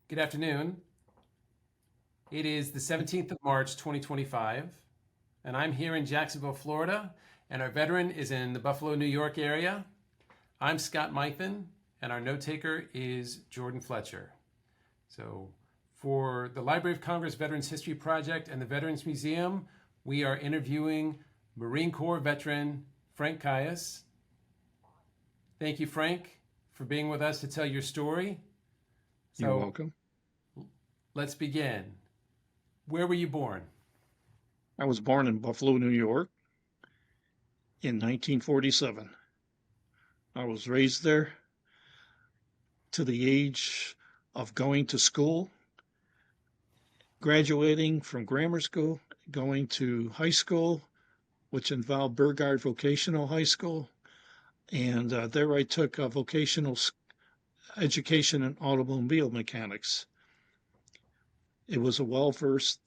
Good afternoon. It is the 17th of March, 2025, and I'm here in Jacksonville, Florida, and our veteran is in the Buffalo, New York area. I'm Scott Meichen, and our note taker is Jordan Fletcher. So, for the Library of Congress Veterans History Project and the Veterans Museum, we are interviewing Marine Corps veteran Frank Cius. Thank you, Frank, for being with us to tell your story. You're So, welcome. let's begin. Where were you born? I was born in Buffalo, New York in 1947. I was raised there to the age of going to school, graduating from grammar school, going to high school, which involved Burgard Vocational High School. And there I took a vocational education in automobile mechanics. It was a well-versed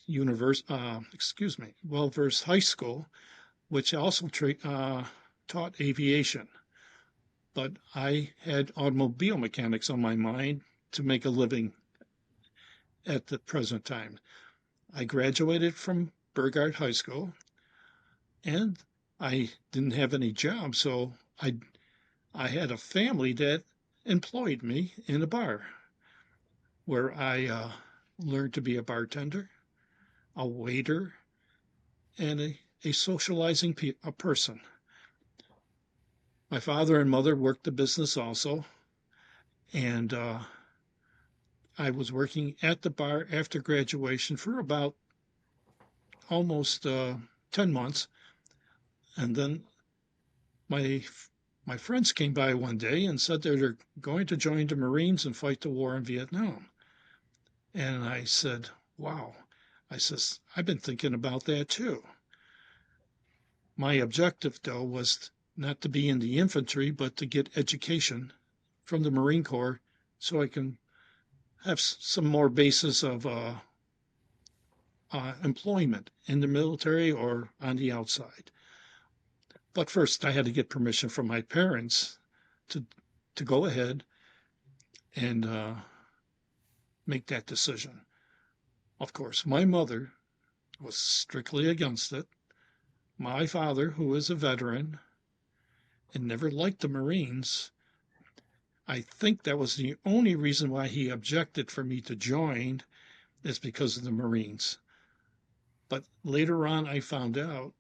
high school, which also taught aviation. But I had automobile mechanics on my mind to make a living at the present time. I graduated from Burgard High School and I didn't have any job, so I had a family that employed me in a bar where I learned to be a bartender, a waiter, and a socializing a person. My father and mother worked the business also, and I was working at the bar after graduation for about almost 10 months. And then my my friends came by one day and said they're going to join the Marines and fight the war in Vietnam. And I said, wow. I says, I've been thinking about that too. My objective, though, was not to be in the infantry, but to get education from the Marine Corps so I can have some more basis of employment in the military or on the outside. But first, I had to get permission from my parents to to go ahead and make that decision. Of course, my mother was strictly against it. My father, who is a veteran and never liked the Marines, I think that was the only reason why he objected for me to join is because of the Marines. But later on, I found out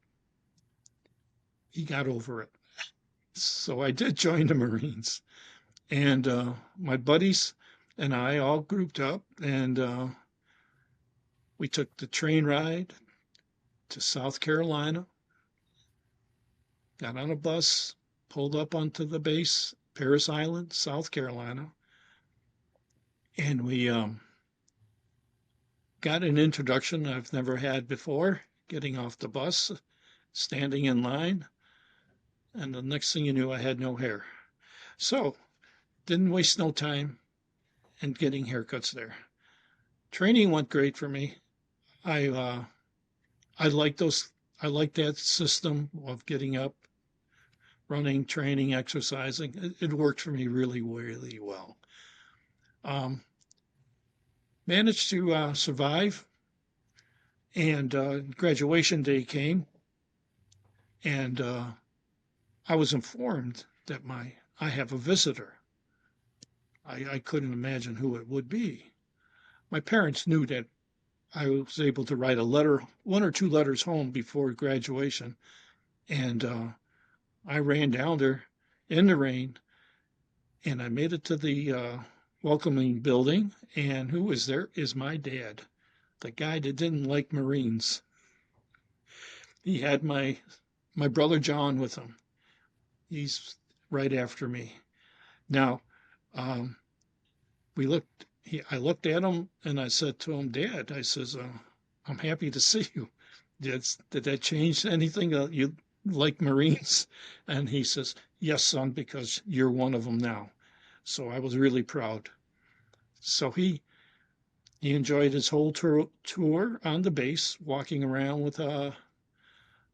he got over it. So I did join the Marines. And my buddies and I all grouped up and we took the train ride to South Carolina, got on a bus, pulled up onto the base, Paris Island, South Carolina, and we got an introduction I've never had before, getting off the bus, standing in line, and the next thing you knew, I had no hair. So didn't waste no time in getting haircuts there. Training went great for me. I I like those. I like that system of getting up, running, training, exercising. It worked for me really, really well. Um, Managed to survive, and graduation day came, and I was informed that I have a visitor. I couldn't imagine who it would be. My parents knew that I was able to write a letter, one or two letters home before graduation, and I ran down there in the rain, and I made it to the welcoming building. And who was there is my dad, the guy that didn't like Marines. He had my brother John with him. He's right after me. Now, um, we looked. I looked at him and I said to him, Dad, I says, I'm happy to see you. Did that change anything? You like Marines? And he says, Yes, son, because you're one of them now. So I was really proud. So he enjoyed his whole tour on the base, walking around with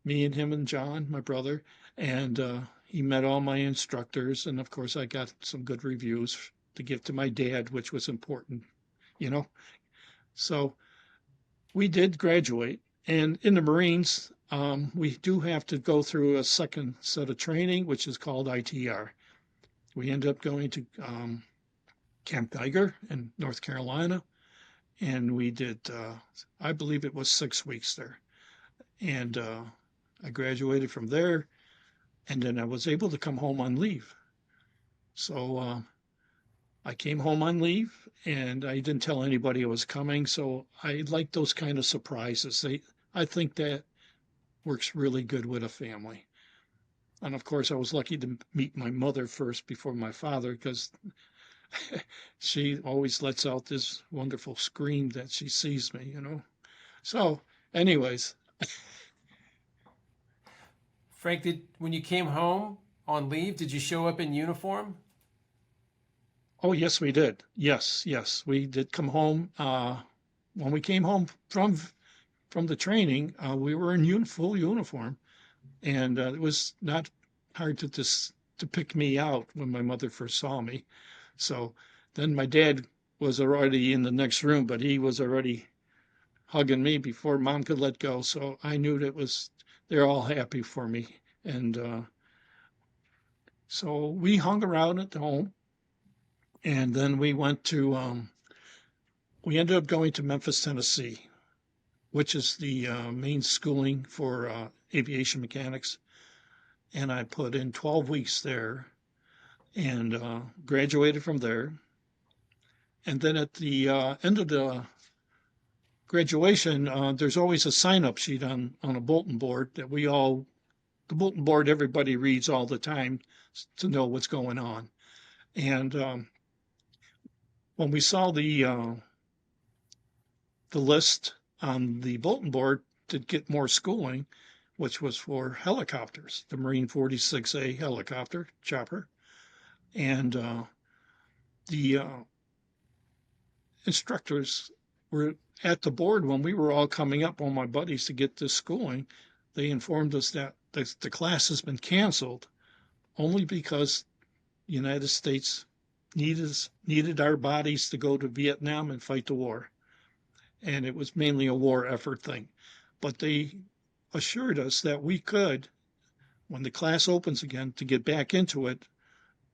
me and him and John, my brother, and he met all my instructors. And of course, I got some good reviews to give to my dad, which was important you know. So we did graduate. And in the Marines, we do have to go through a second set of training, which is called ITR. We ended up going to Camp Geiger in North Carolina, and we did, I believe it was 6 weeks there. And I graduated from there, and then I was able to come home on leave. So I came home on leave, and I didn't tell anybody I was coming. So I like those kind of surprises. I think that works really good with a family. And of course, I was lucky to meet my mother first before my father because she always lets out this wonderful scream that she sees me. So, anyways, Frank, when you came home on leave, did you show up in uniform? oh, yes, we did. Yes, yes, we did come home. When we came home from the training, we were in full uniform, and it was not hard to pick me out when my mother first saw me. So then my dad was already in the next room, but he was already hugging me before mom could let go. So I knew they're all happy for me. And so we hung around at home, and then we ended up going to Memphis, Tennessee, which is the main schooling for aviation mechanics. And I put in 12 weeks there and graduated from there. And then at the end of the graduation, there's always a sign-up sheet on a bulletin board the bulletin board everybody reads all the time to know what's going on. And when we saw the list on the bulletin board to get more schooling, which was for helicopters, the Marine 46A helicopter chopper, and the instructors were at the board when we were all coming up, all my buddies, to get this schooling. They informed us that the class has been canceled only because the United States needed our bodies to go to Vietnam and fight the war. And it was mainly a war effort thing. But they assured us that we could, when the class opens again, to get back into it.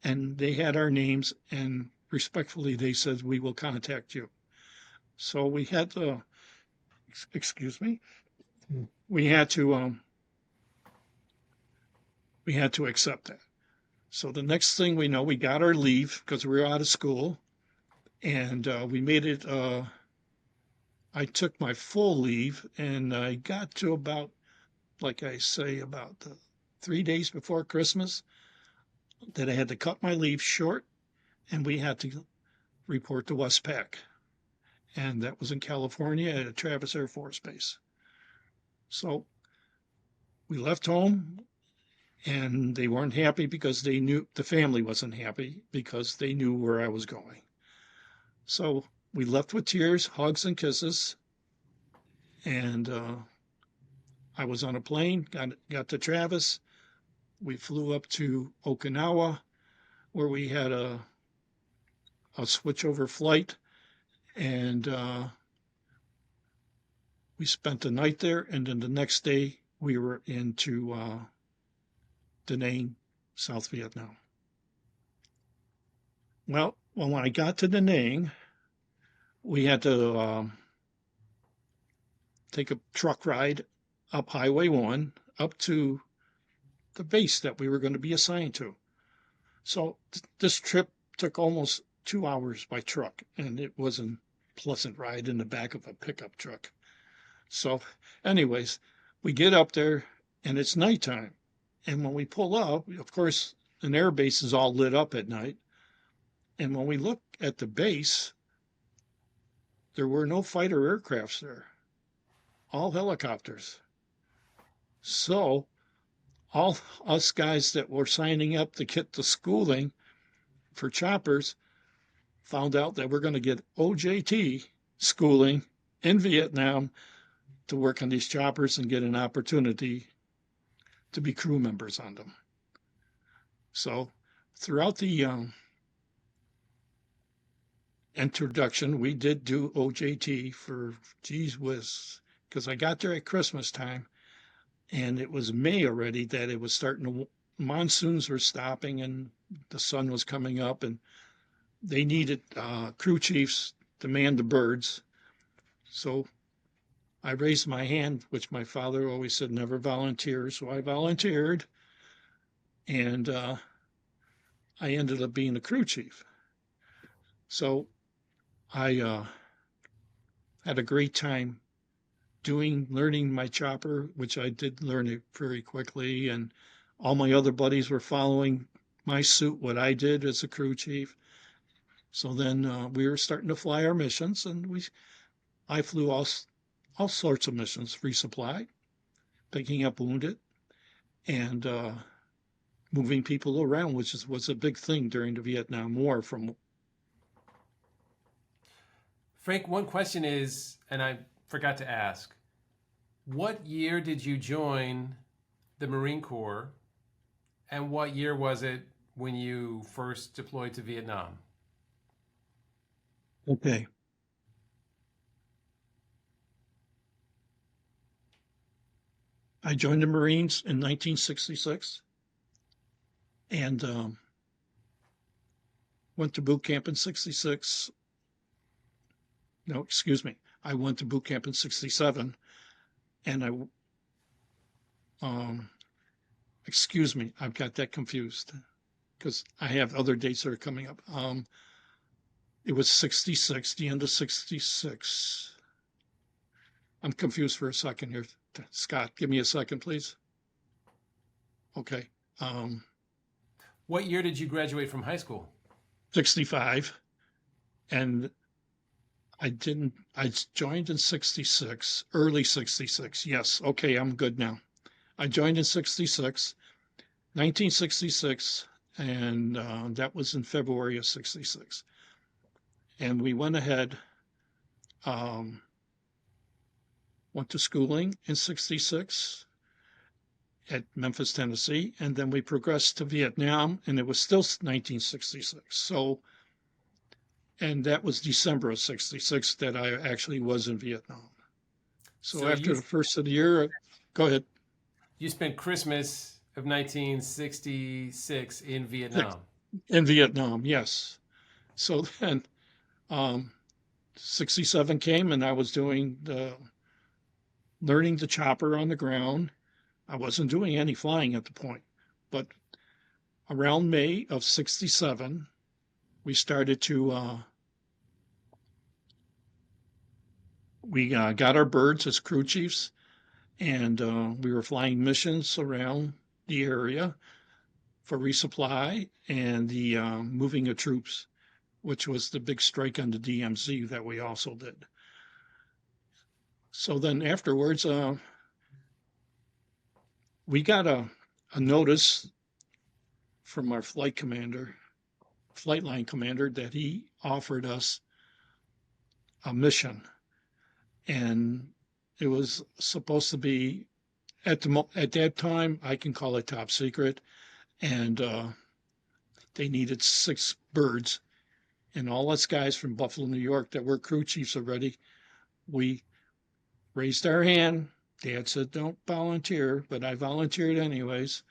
And they had our names, and respectfully, they said, we will contact you. So excuse me, we had to accept that. So the next thing we know, we got our leave because we were out of school, and we made it. I took my full leave, and I got to about, like I say, about 3 days before Christmas, that I had to cut my leave short, and we had to report to Westpac, and that was in California at Travis Air Force Base. So we left home, and they weren't happy because they knew the family wasn't happy because they knew where I was going. So we left with tears, hugs, and kisses, and I was on a plane, got to Travis. We flew up to Okinawa, where we had a switchover flight, and we spent the night there. And then the next day, we were into Da Nang, South Vietnam. Well, when I got to Da Nang, we had to take a truck ride up Highway 1 up to the base that we were going to be assigned to. So this trip took almost 2 hours by truck, and it wasn't a pleasant ride in the back of a pickup truck. So, anyways, we get up there, and it's nighttime. And when we pull up, of course, an air base is all lit up at night. And when we look at the base, there were no fighter aircrafts there, all helicopters. So, all us guys that were signing up to get the schooling for choppers found out that we're going to get OJT schooling in Vietnam to work on these choppers and get an opportunity to be crew members on them. So throughout introduction, we did do OJT for geez whiz, because I got there at Christmas time, and it was May already that it was starting to monsoons were stopping and the sun was coming up, and they needed crew chiefs to man the birds. So I raised my hand, which my father always said never volunteer. So I volunteered, and I ended up being the crew chief. So I had a great time learning my chopper, which I did learn it very quickly. And all my other buddies were following my suit, what I did as a crew chief. So then we were starting to fly our missions, and I flew all sorts of missions, resupply, picking up wounded, and moving people around, which was a big thing during the Vietnam War. From Frank, one question is, and I forgot to ask, what year did you join the Marine Corps, and what year was it when you first deployed to Vietnam? okay, I joined the Marines in 1966 and went to boot camp in 66. No, excuse me. I went to boot camp in 67 and excuse me, I've got that confused because I have other dates that are coming up. It was 66, the end of 66. I'm confused for a second here. Scott, give me a second, please. Okay. Um, What year did you graduate from high school? 65. And I joined in 66, early 66. Yes. Okay. I'm good now. I joined in 66, 1966, and that was in February of 66. And we went ahead, um, went to schooling in 66 at Memphis, Tennessee, and then we progressed to Vietnam, and it was still 1966. So, and that was December of 66 that I actually was in Vietnam. So So after the first of the year, go ahead. you spent Christmas of 1966 in Vietnam. In Vietnam, yes. So then, 67 came, and I was learning the chopper on the ground. I wasn't doing any flying at the point, but around May of 67, we started to we got our birds as crew chiefs, and we were flying missions around the area for resupply and the moving of troops, which was the big strike on the DMZ that we also did. So then afterwards, we got a notice from our flight line commander, that he offered us a mission, and it was supposed to be at that time I can call it top secret, and they needed 6 birds, and all us guys from Buffalo, New York, that were crew chiefs already, we raised our hand. Dad said don't volunteer, but I volunteered anyways,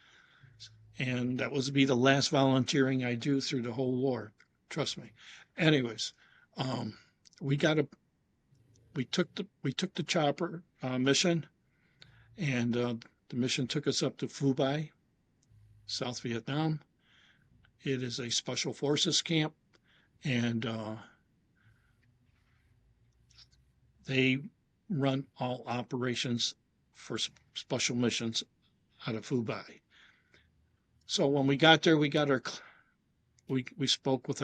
and that was to be the last volunteering I do through the whole war. Trust me. Anyways, um, we got a we took the chopper mission, and the mission took us up to Phu Bai, South Vietnam. It is a special forces camp, and they run all operations for special missions out of Phu Bai. So when we got there, we spoke with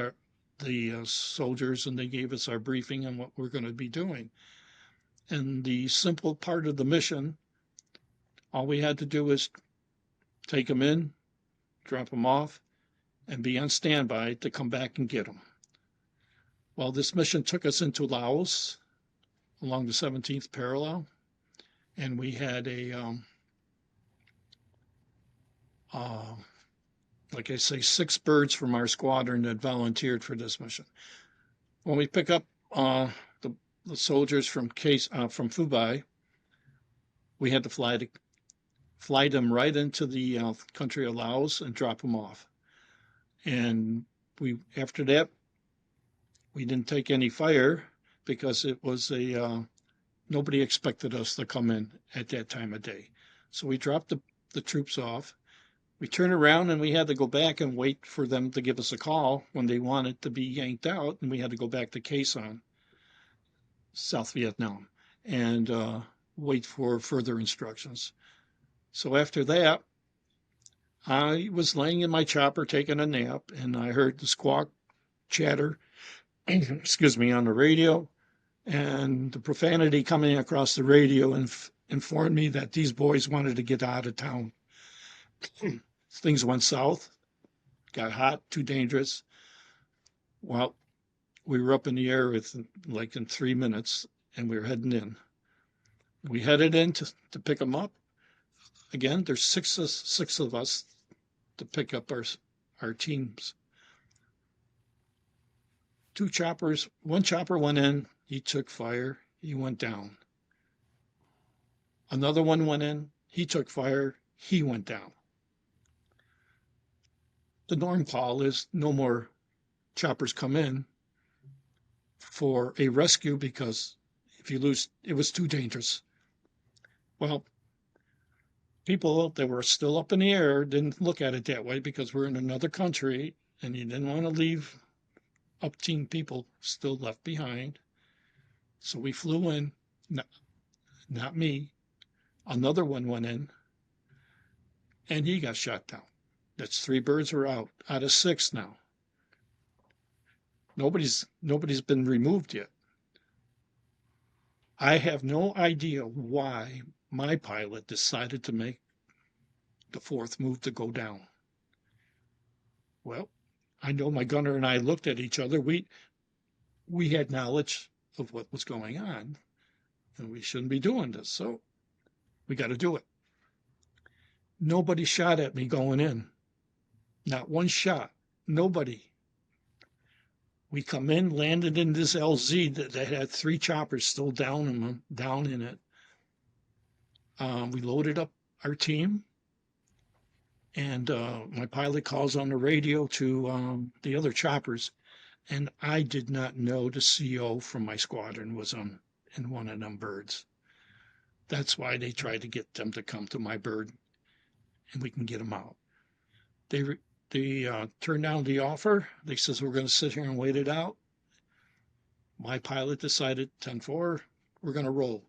the soldiers, and they gave us our briefing on what we're going to be doing. And the simple part of the mission, all we had to do was take them in, drop them off, and be on standby to come back and get them. Well, this mission took us into Laos along the 17th parallel, and we had uh, like I say, 6 birds from our squadron that volunteered for this mission. when we pick up the, the soldiers from from Fubai, we had to fly them right into the country of Laos and drop them off. And we after that we didn't take any fire because it was a nobody expected us to come in at that time of day. So we dropped the troops off. We turned around and we had to go back and wait for them to give us a call when they wanted to be yanked out, and we had to go back to Khe Sanh, South Vietnam, and wait for further instructions. So after that, I was laying in my chopper taking a nap, and I heard the squawk chatter, excuse me, on the radio, and the profanity coming across the radio and informed me that these boys wanted to get out of town. Things went south, got hot, too dangerous. Well, we were up in the air in 3 minutes, and we were heading in. We headed in to pick them up. Again, there's six of us to pick up our teams. One chopper went in, he took fire, he went down. Another one went in, he took fire, he went down. The norm call is no more choppers come in for a rescue because if you lose, it was too dangerous. Well, people that were still up in the air didn't look at it that way because we're in another country and you didn't want to leave up-team people still left behind. So we flew in, not me. Another one went in and he got shot down. That's 3 birds are out of 6 now. Nobody's been removed yet. I have no idea why my pilot decided to make the 4th move to go down. Well, I know my gunner and I looked at each other. We had knowledge of what was going on, and we shouldn't be doing this, so we got to do it. Nobody shot at me going in. Not one shot. Nobody. We come in, landed in this LZ that had 3 choppers still down in it. We loaded up our team, and my pilot calls on the radio to the other choppers, and I did not know the CO from my squadron was in one of them birds. That's why they tried to get them to come to my bird, and we can get them out. They turned down the offer. They says, we're going to sit here and wait it out. My pilot decided 10-4, we're going to roll.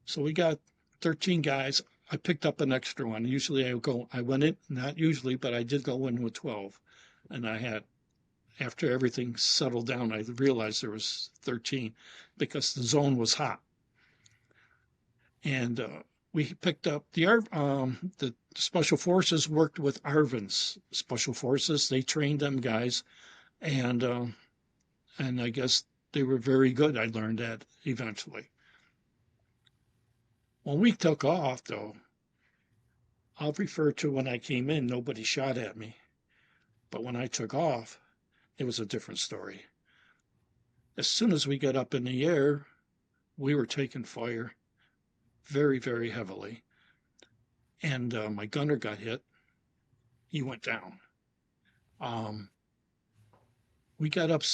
So we got 13 guys. I picked up an extra one. Usually I went in, not usually, but I did go in with 12. And after everything settled down, I realized there was 13 because the zone was hot. And we picked up the Special Forces worked with ARVNs. Special Forces, they trained them guys, and I guess they were very good. I learned that eventually. When we took off, though, I'll refer to when I came in, nobody shot at me. But when I took off, it was a different story. As soon as we got up in the air, we were taking fire very, very heavily. And my gunner got hit. He went down. We got up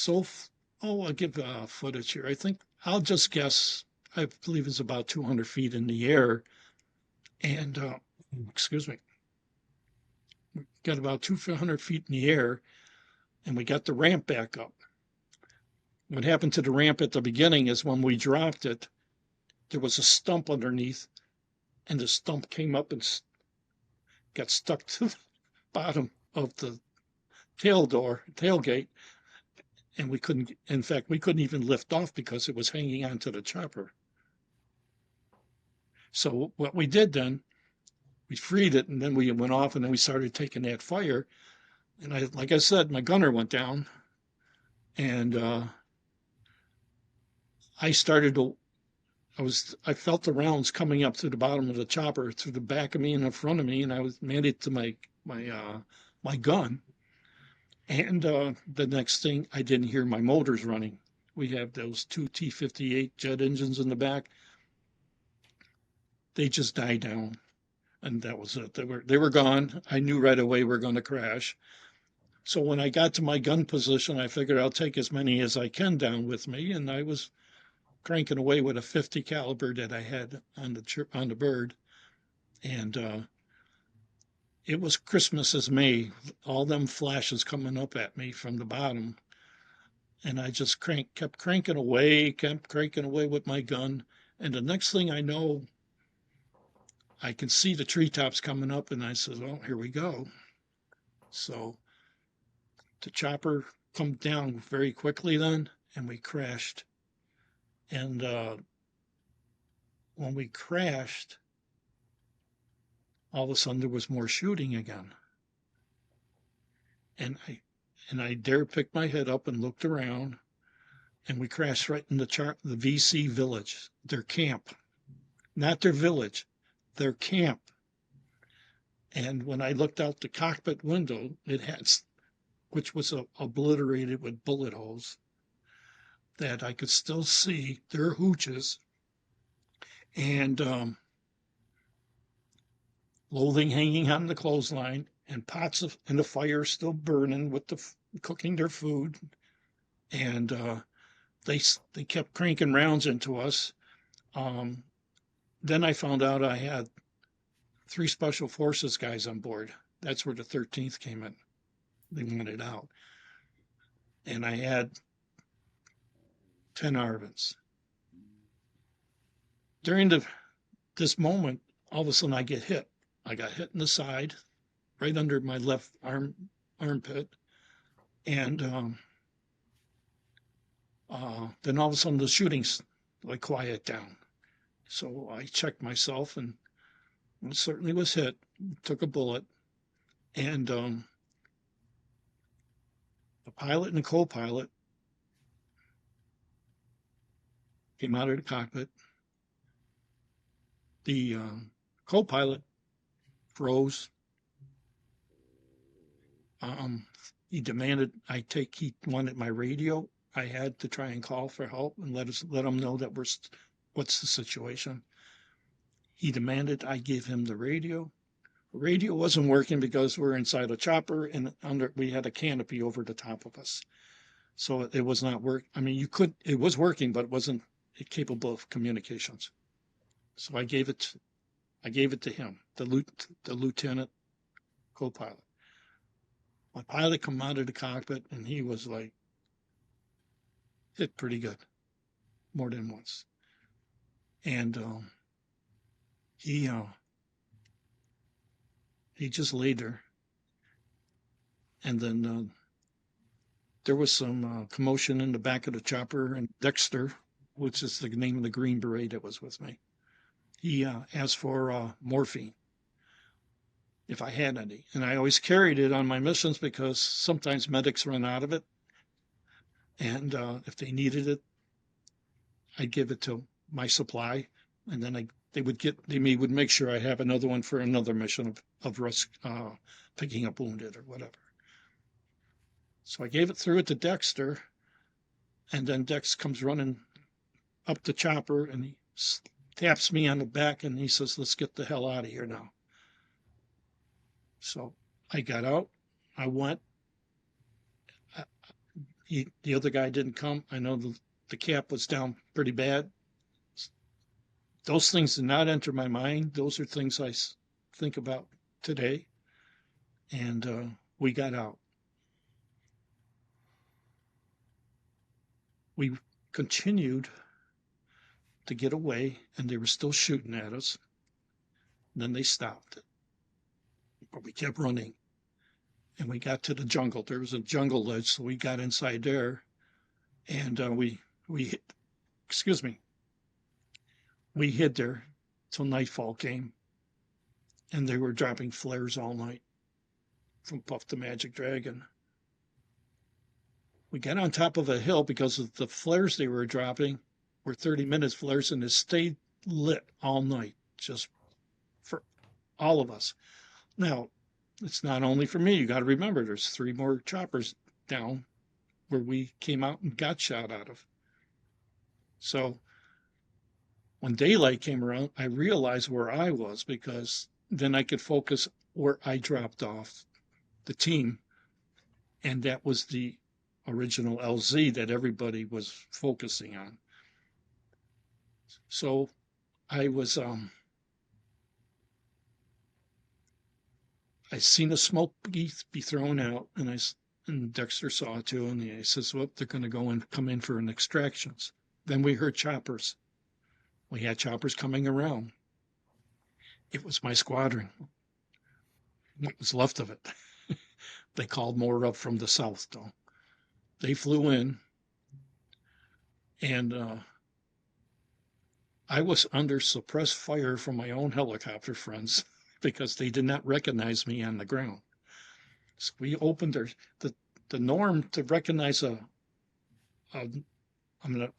I'll give footage here. I think I'll just guess. I believe it's about 200 feet in the air. And, excuse me, we got about 200 feet in the air, and we got the ramp back up. What happened to the ramp at the beginning is when we dropped it, there was a stump underneath, and the stump came up and got stuck to the bottom of the tailgate, and we couldn't even lift off because it was hanging onto the chopper. So what we did then, we freed it, and then we went off, and then we started taking that fire. And like I said, my gunner went down, and I felt the rounds coming up through the bottom of the chopper, through the back of me and in front of me, and I was made it to my gun. And the next thing, I didn't hear my motors running. We have those two T-58 jet engines in the back. They just died down, and that was it. They were gone. I knew right away we're going to crash. So when I got to my gun position, I figured I'll take as many as I can down with me, and I was cranking away with a 50 caliber that I had on the bird, and it was Christmas as May, all them flashes coming up at me from the bottom, and I just kept cranking away, with my gun, and the next thing I know, I can see the treetops coming up, and I said, "Oh, here we go." So the chopper come down very quickly then, and we crashed. And when we crashed, all of a sudden there was more shooting again. And I dared pick my head up and looked around, and we crashed right in the VC village, their camp, not their village, their camp. And when I looked out the cockpit window, which was obliterated with bullet holes, that I could still see their hooches and clothing hanging on the clothesline, and pots and the fire still burning with cooking their food. And they kept cranking rounds into us. Then I found out I had 3 special forces guys on board. That's where the 13th came in. They wanted out. And I had 10 ARVNs. During this moment, all of a sudden I get hit. I got hit in the side, right under my left armpit. And then all of a sudden the shooting's like quiet down. So I checked myself, and I certainly was hit, took a bullet. And the pilot and the co-pilot came out of the cockpit. The co-pilot froze. He wanted my radio. I had to try and call for help and let him know that what's the situation. He demanded I give him the radio. The radio wasn't working because we're inside a chopper, and we had a canopy over the top of us. So it was not work. I mean, it was working, but it wasn't capable of communications. So I gave it to him, the lieutenant co-pilot. My pilot come out of the cockpit, and he was like hit pretty good, more than once. And he just laid there. And then there was some commotion in the back of the chopper, and Dexter, which is the name of the Green Beret that was with me, he asked for morphine, if I had any. And I always carried it on my missions because sometimes medics run out of it. And if they needed it, I'd give it to my supply. And then they would make sure I have another one for another mission of risk, picking up wounded or whatever. So I gave it through it to Dexter. And then Dex comes running up the chopper, and he taps me on the back, and he says, "Let's get the hell out of here now." So I got out. I went. The other guy didn't come. I know the cap was down pretty bad. Those things did not enter my mind. Those are things I think about today. And we got out. We continued to get away, and they were still shooting at us. And then they stopped. But we kept running. And we got to the jungle. There was a jungle ledge, so we got inside there. And we hid there till nightfall came. And they were dropping flares all night from Puff the Magic Dragon. We got on top of a hill because of the flares they were dropping were 30-minute flares, and it stayed lit all night, just for all of us. Now, it's not only for me. You got to remember, there's 3 more choppers down where we came out and got shot out of. So when daylight came around, I realized where I was because then I could focus where I dropped off the team. And that was the original LZ that everybody was focusing on. So I was, I seen a smoke be thrown out, and Dexter saw it too, and he says, "Well, they're going to go and come in for an extractions." Then we heard choppers. We had choppers coming around. It was my squadron. What was left of it? They called more up from the south, though. They flew in, and I was under suppressed fire from my own helicopter friends because they did not recognize me on the ground. So we opened the the norm to recognize a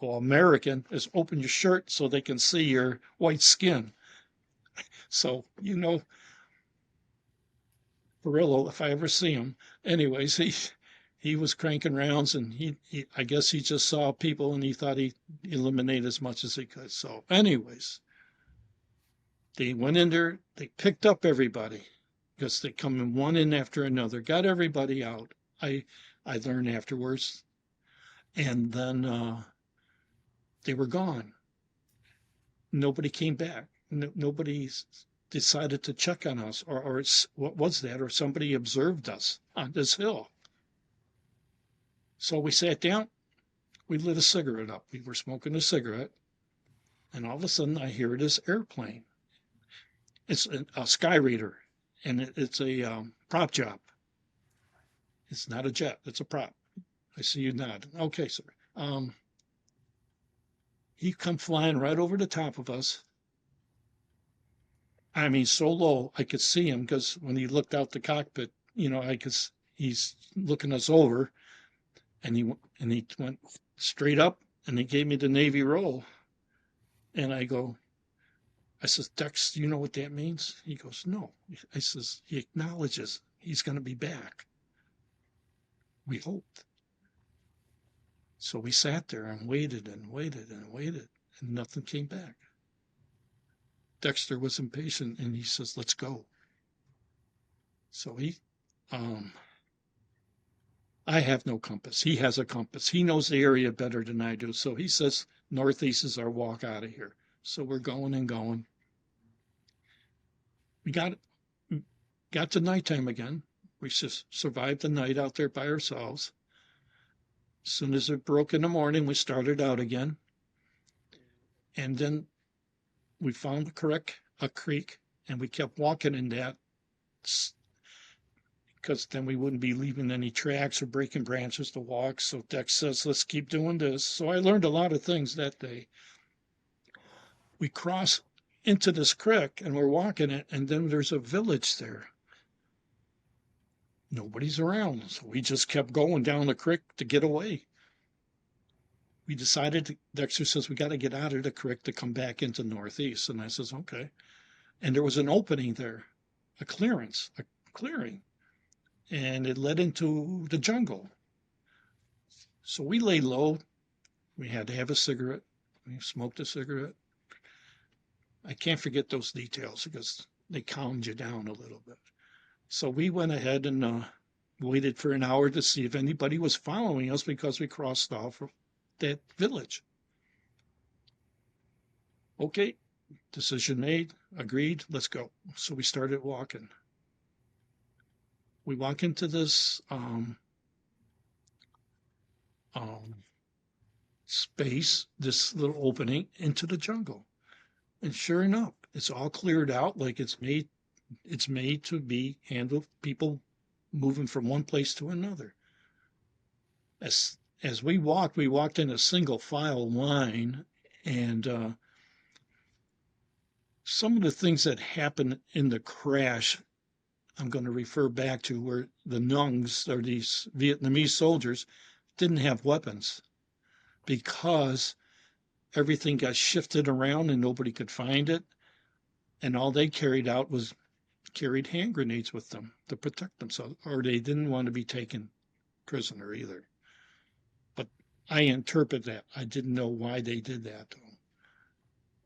American is open your shirt so they can see your white skin. So, Perillo, if I ever see him. Anyways, he was cranking rounds, and he I guess he just saw people and he thought he'd eliminate as much as he could. So, anyways, they went in there, they picked up everybody because they come in one in after another, got everybody out. I learned afterwards, and then they were gone. Nobody came back. Nobody decided to check on us, or what was that, or somebody observed us on this hill. So we sat down, we lit a cigarette up. We were smoking a cigarette, and all of a sudden I hear this airplane. It's a Sky Reader, and it's a prop job. It's not a jet, it's a prop. I see you nod. Okay, sir. He come flying right over the top of us. I mean, so low I could see him because when he looked out the cockpit, I could. He's looking us over, and he went straight up, and he gave me the Navy roll, and I says, Dex, do you know what that means? He goes, no. I says, he acknowledges he's going to be back. We hoped. So we sat there and waited and waited and waited, and nothing came back. Dexter was impatient, and he says, let's go. So I have no compass. He has a compass. He knows the area better than I do. So he says, northeast is our walk out of here. So we're going and going. We got to nighttime again. We just survived the night out there by ourselves. As soon as it broke in the morning, we started out again. And then we found a creek, and we kept walking in that because then we wouldn't be leaving any tracks or breaking branches to walk. So Dex says, let's keep doing this. So I learned a lot of things that day. We cross into this creek and we're walking it, and then there's a village there. Nobody's around. So we just kept going down the creek to get away. We decided, Dexter says, we got to get out of the creek to come back into northeast. And I says, okay. And there was an opening there, a clearing, and it led into the jungle. So we lay low. We had to have a cigarette. We smoked a cigarette. I can't forget those details because they calmed you down a little bit. So we went ahead and waited for an hour to see if anybody was following us because we crossed off that village. Okay, decision made, agreed, let's go. So we started walking. We walk into this space, this little opening into the jungle. And sure enough, it's all cleared out like it's made to be handled people moving from one place to another. As we walked in a single file line, and some of the things that happened in the crash I'm going to refer back to where the Nungs, or these Vietnamese soldiers, didn't have weapons because everything got shifted around and nobody could find it. And all they carried hand grenades with them to protect themselves, or they didn't want to be taken prisoner either. But I interpret that. I didn't know why they did that.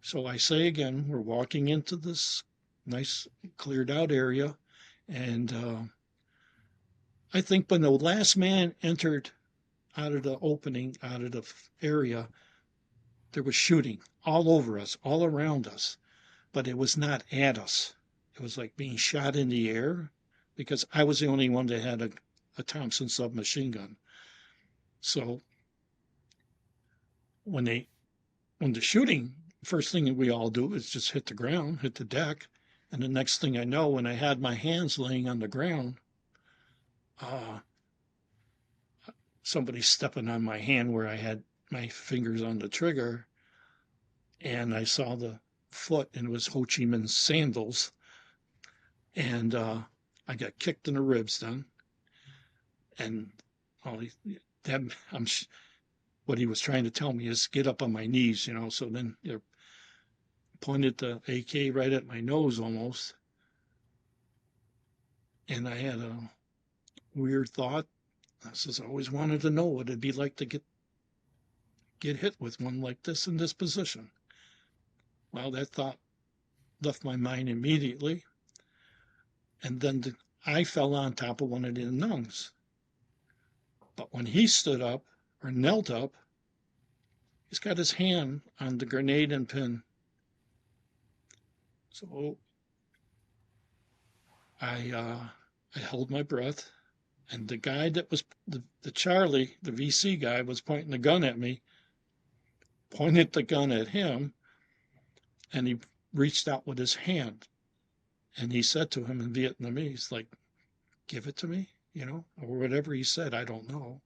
So I say again, we're walking into this nice cleared out area. And I think when the last man entered out of the opening, out of the area, there was shooting all over us, all around us, but it was not at us. It was like being shot in the air because I was the only one that had a Thompson submachine gun. So when they when the shooting, first thing we all do is just hit the ground, hit the deck. And the next thing I know, when I had my hands laying on the ground, uh, somebody stepping on my hand where I had my fingers on the trigger, and I saw the foot, and it was Ho Chi Minh sandals, and I got kicked in the ribs then, and all that I'm what he was trying to tell me is get up on my knees, you know. So then they pointed the AK right at my nose almost, and I had a weird thought. I says I always wanted to know what it'd be like to get hit with one like this in this position. Well, that thought left my mind immediately, and then I fell on top of one of the nuns. But when he stood up or knelt up, he's got his hand on the grenade and pin. So I held my breath, and the guy that was the Charlie, the VC guy, was pointing the gun at me, pointed the gun at him, and he reached out with his hand, and he said to him in Vietnamese, like, give it to me, you know, or whatever he said, I don't know.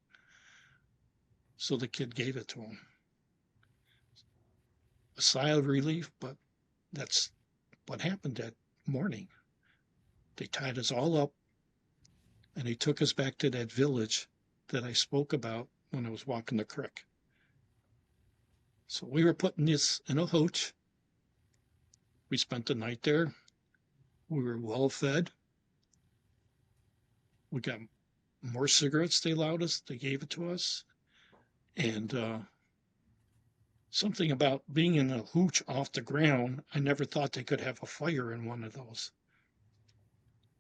So the kid gave it to him. A sigh of relief, but that's what happened that morning. They tied us all up, and they took us back to that village that I spoke about when I was walking the creek. So we were putting this in a hooch. We spent the night there. We were well fed. We got more cigarettes they allowed us. They gave it to us. And something about being in a hooch off the ground, I never thought they could have a fire in one of those.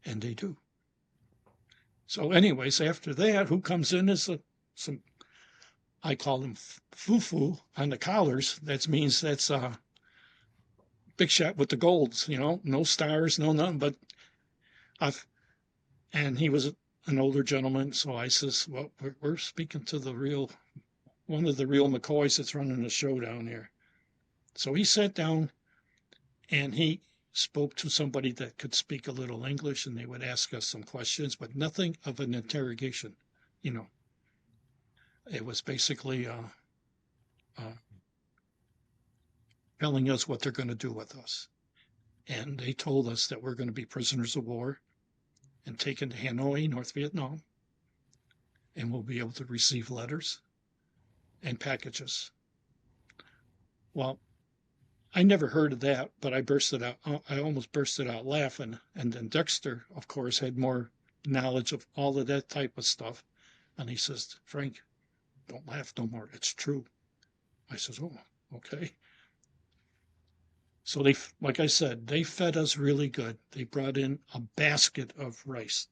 And they do. So anyways, after that, who comes in is some, I call them foo-foo on the collars. That means that's big shot with the golds, you know, no stars, no nothing, but I've, and he was an older gentleman. So I says, well, we're speaking to one of the real McCoys that's running the show down here. So he sat down and he spoke to somebody that could speak a little English, and they would ask us some questions, but nothing of an interrogation, you know. It was basically telling us what they're going to do with us. And they told us that we're going to be prisoners of war and taken to Hanoi, North Vietnam, and we'll be able to receive letters and packages. Well, I never heard of that, but I bursted out. I almost bursted out laughing. And then Dexter, of course, had more knowledge of all of that type of stuff. And he says, Frank, don't laugh no more. It's true. I says, oh, okay. So they, like I said, they fed us really good. They brought in a basket of rice.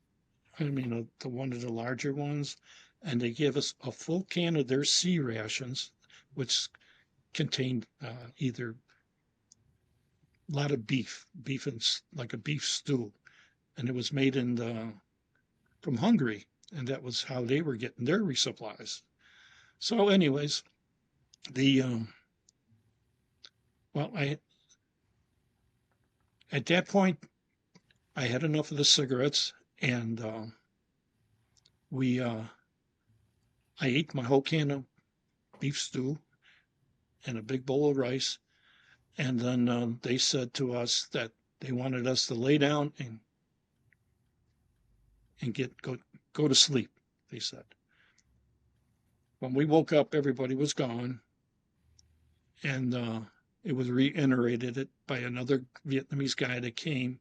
I mean, the one of the larger ones, and they gave us a full can of their sea rations, which contained either a lot of beef and like a beef stew, and it was made from Hungary, and that was how they were getting their resupplies. So, anyways, the well, I at that point I had enough of the cigarettes, and we I ate my whole can of beef stew and a big bowl of rice, and then they said to us that they wanted us to lay down and go to sleep. They said. When we woke up, everybody was gone, and it was reiterated by another Vietnamese guy that came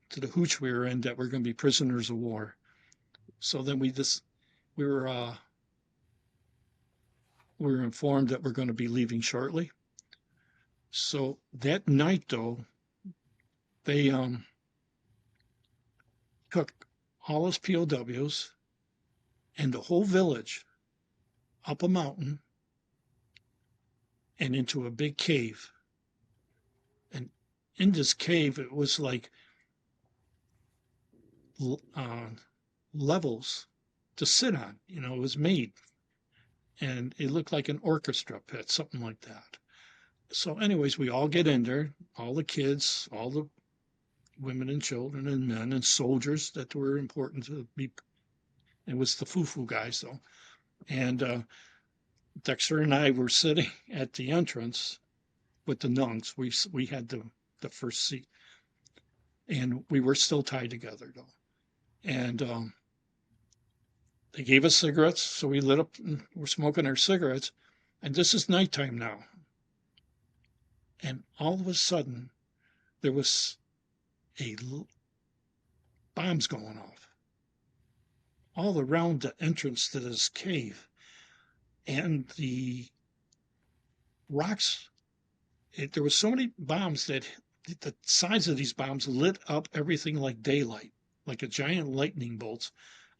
to the hooch we were in that we're going to be prisoners of war. So then we were we were informed that we're going to be leaving shortly. So that night, though, they took all us POWs and the whole village up a mountain and into a big cave. And in this cave, it was like uh, levels to sit on. You know, it was made, and it looked like an orchestra pit, something like that. So, anyways, we all get in there, all the kids, all the women and children and men and soldiers that were important to be. It was the foo-foo guys, though. And Dexter and I were sitting at the entrance with the nuns. We had the first seat, and we were still tied together, though. And they gave us cigarettes, so we lit up and we're smoking our cigarettes. And this is nighttime now. And all of a sudden, there was a bombs going off all around the entrance to this cave. And the rocks, there was so many bombs that the size of these bombs lit up everything like daylight, like a giant lightning bolts.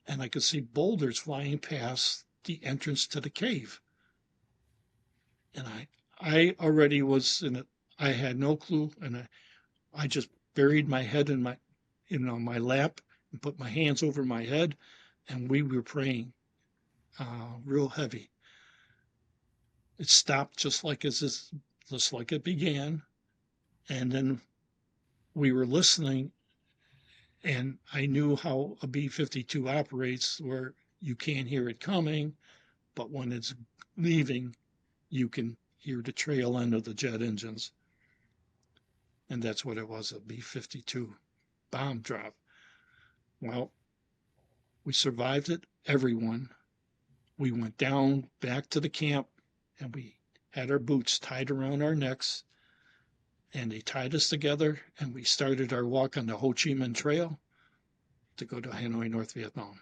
And I could see boulders flying past the entrance to the cave. And I already was in it. I had no clue, and I just buried my head in my lap and put my hands over my head, and we were praying, real heavy. It stopped just like it began, and then we were listening, and I knew how a B-52 operates, where you can't hear it coming, but when it's leaving, you can hear the trail end of the jet engines. And that's what it was, a B-52 bomb drop. Well, we survived it, everyone. We went down back to the camp, and we had our boots tied around our necks, and they tied us together, and we started our walk on the Ho Chi Minh Trail to go to Hanoi, North Vietnam.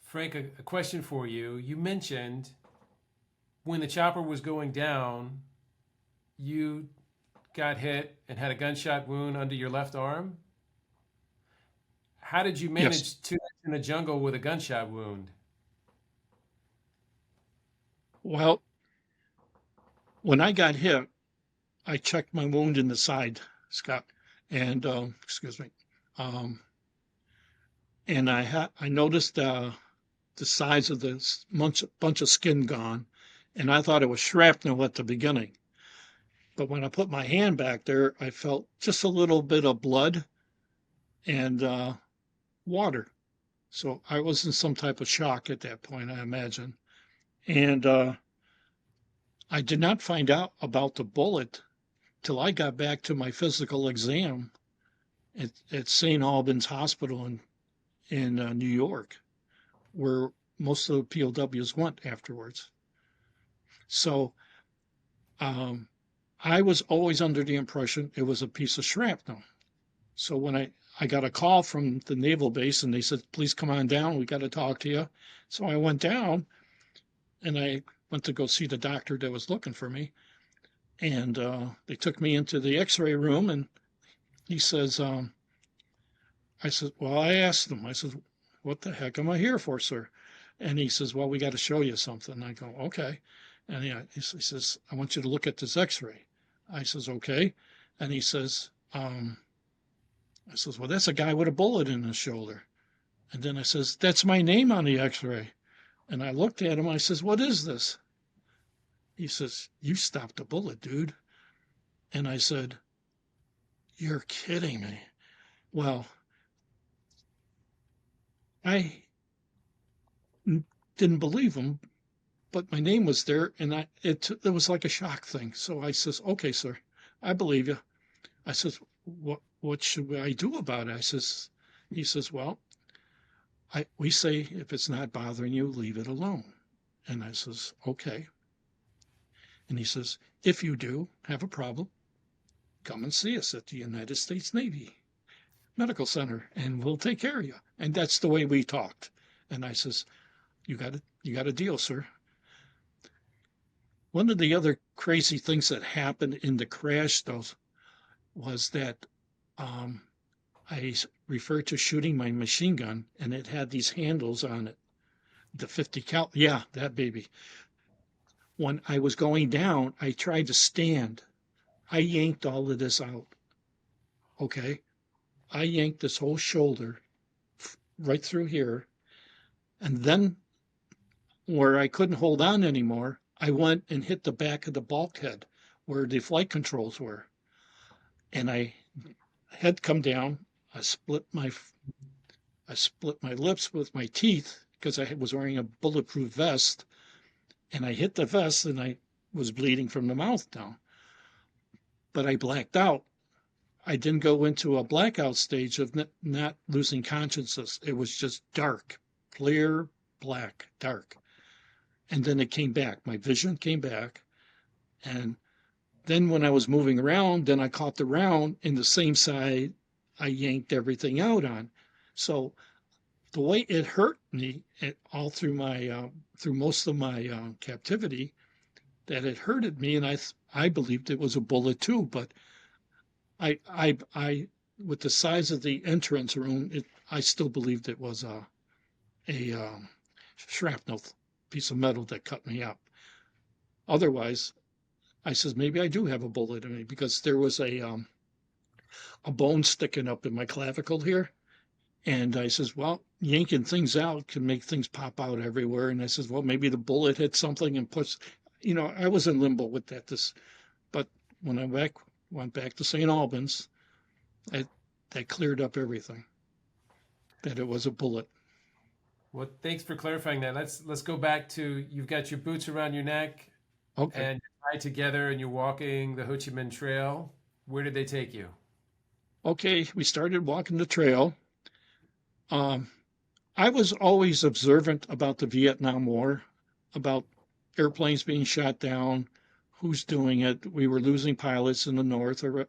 Frank, a question for you. You mentioned when the chopper was going down, you got hit and had a gunshot wound under your left arm. How did you Yes. manage to in the jungle with a gunshot wound? Well, when I got hit, I checked my wound in the side, Scott, and excuse me, um, and I noticed the size of this bunch of skin gone, and I thought it was shrapnel at the beginning. But when I put my hand back there, I felt just a little bit of blood and water. So I was in some type of shock at that point, I imagine. And I did not find out about the bullet till I got back to my physical exam at St. Albans Hospital in New York, where most of the POWs went afterwards. So I was always under the impression it was a piece of shrapnel. So when I got a call from the naval base and they said, please come on down, we got to talk to you. So I went down and I went to go see the doctor that was looking for me. And they took me into the x-ray room and he says, I said, well, I asked him, I said, what the heck am I here for, sir? And he says, well, we got to show you something. I go, okay. And he says, I want you to look at this x-ray. I says, okay. And he says, I says, well, that's a guy with a bullet in his shoulder. And then I says, that's my name on the x-ray. And I looked at him. I says, what is this? He says, you stopped a bullet, dude. And I said, you're kidding me. Well, I didn't believe him, but my name was there, and it was like a shock thing. So I says, okay, sir, I believe you. I says, what should I do about it? He says, well, we say if it's not bothering you, leave it alone. And I says, okay. And he says, if you do have a problem, come and see us at the United States Navy Medical Center, and we'll take care of you. And that's the way we talked. And I says, you got a deal, sir. One of the other crazy things that happened in the crash, though, was that um, I referred to shooting my machine gun, and it had these handles on it. The 50 cal, yeah, that baby. When I was going down, I tried to stand. I yanked all of this out. Okay, I yanked this whole shoulder right through here, and then where I couldn't hold on anymore, I went and hit the back of the bulkhead where the flight controls were, and I had come down. I split my I split my lips with my teeth because I was wearing a bulletproof vest, and I hit the vest and I was bleeding from the mouth down. But I blacked out. I didn't go into a blackout stage of not losing consciousness. It was just dark, clear, black, dark. And then it came back. My vision came back. And then when I was moving around, then I caught the round in the same side I yanked everything out on. So the way it hurt me all through my through most of my captivity, that it hurted me, and I believed it was a bullet too. But I with the size of the entrance room, I still believed it was a shrapnel piece of metal that cut me up. Otherwise, I says maybe I do have a bullet in me because there was a bone sticking up in my clavicle here. And I says, well, yanking things out can make things pop out everywhere. And I says, well, maybe the bullet hit something and puts, I was in limbo with that. But when I went back to St. Albans, that cleared up everything. That it was a bullet. Well, thanks for clarifying that. Let's go back to you've got your boots around your neck Okay. and you're tied together and you're walking the Ho Chi Minh Trail. Where did they take you? Okay. We started walking the trail. Um, I was always observant about the Vietnam War, about airplanes being shot down, who's doing it. We were losing pilots in the north, or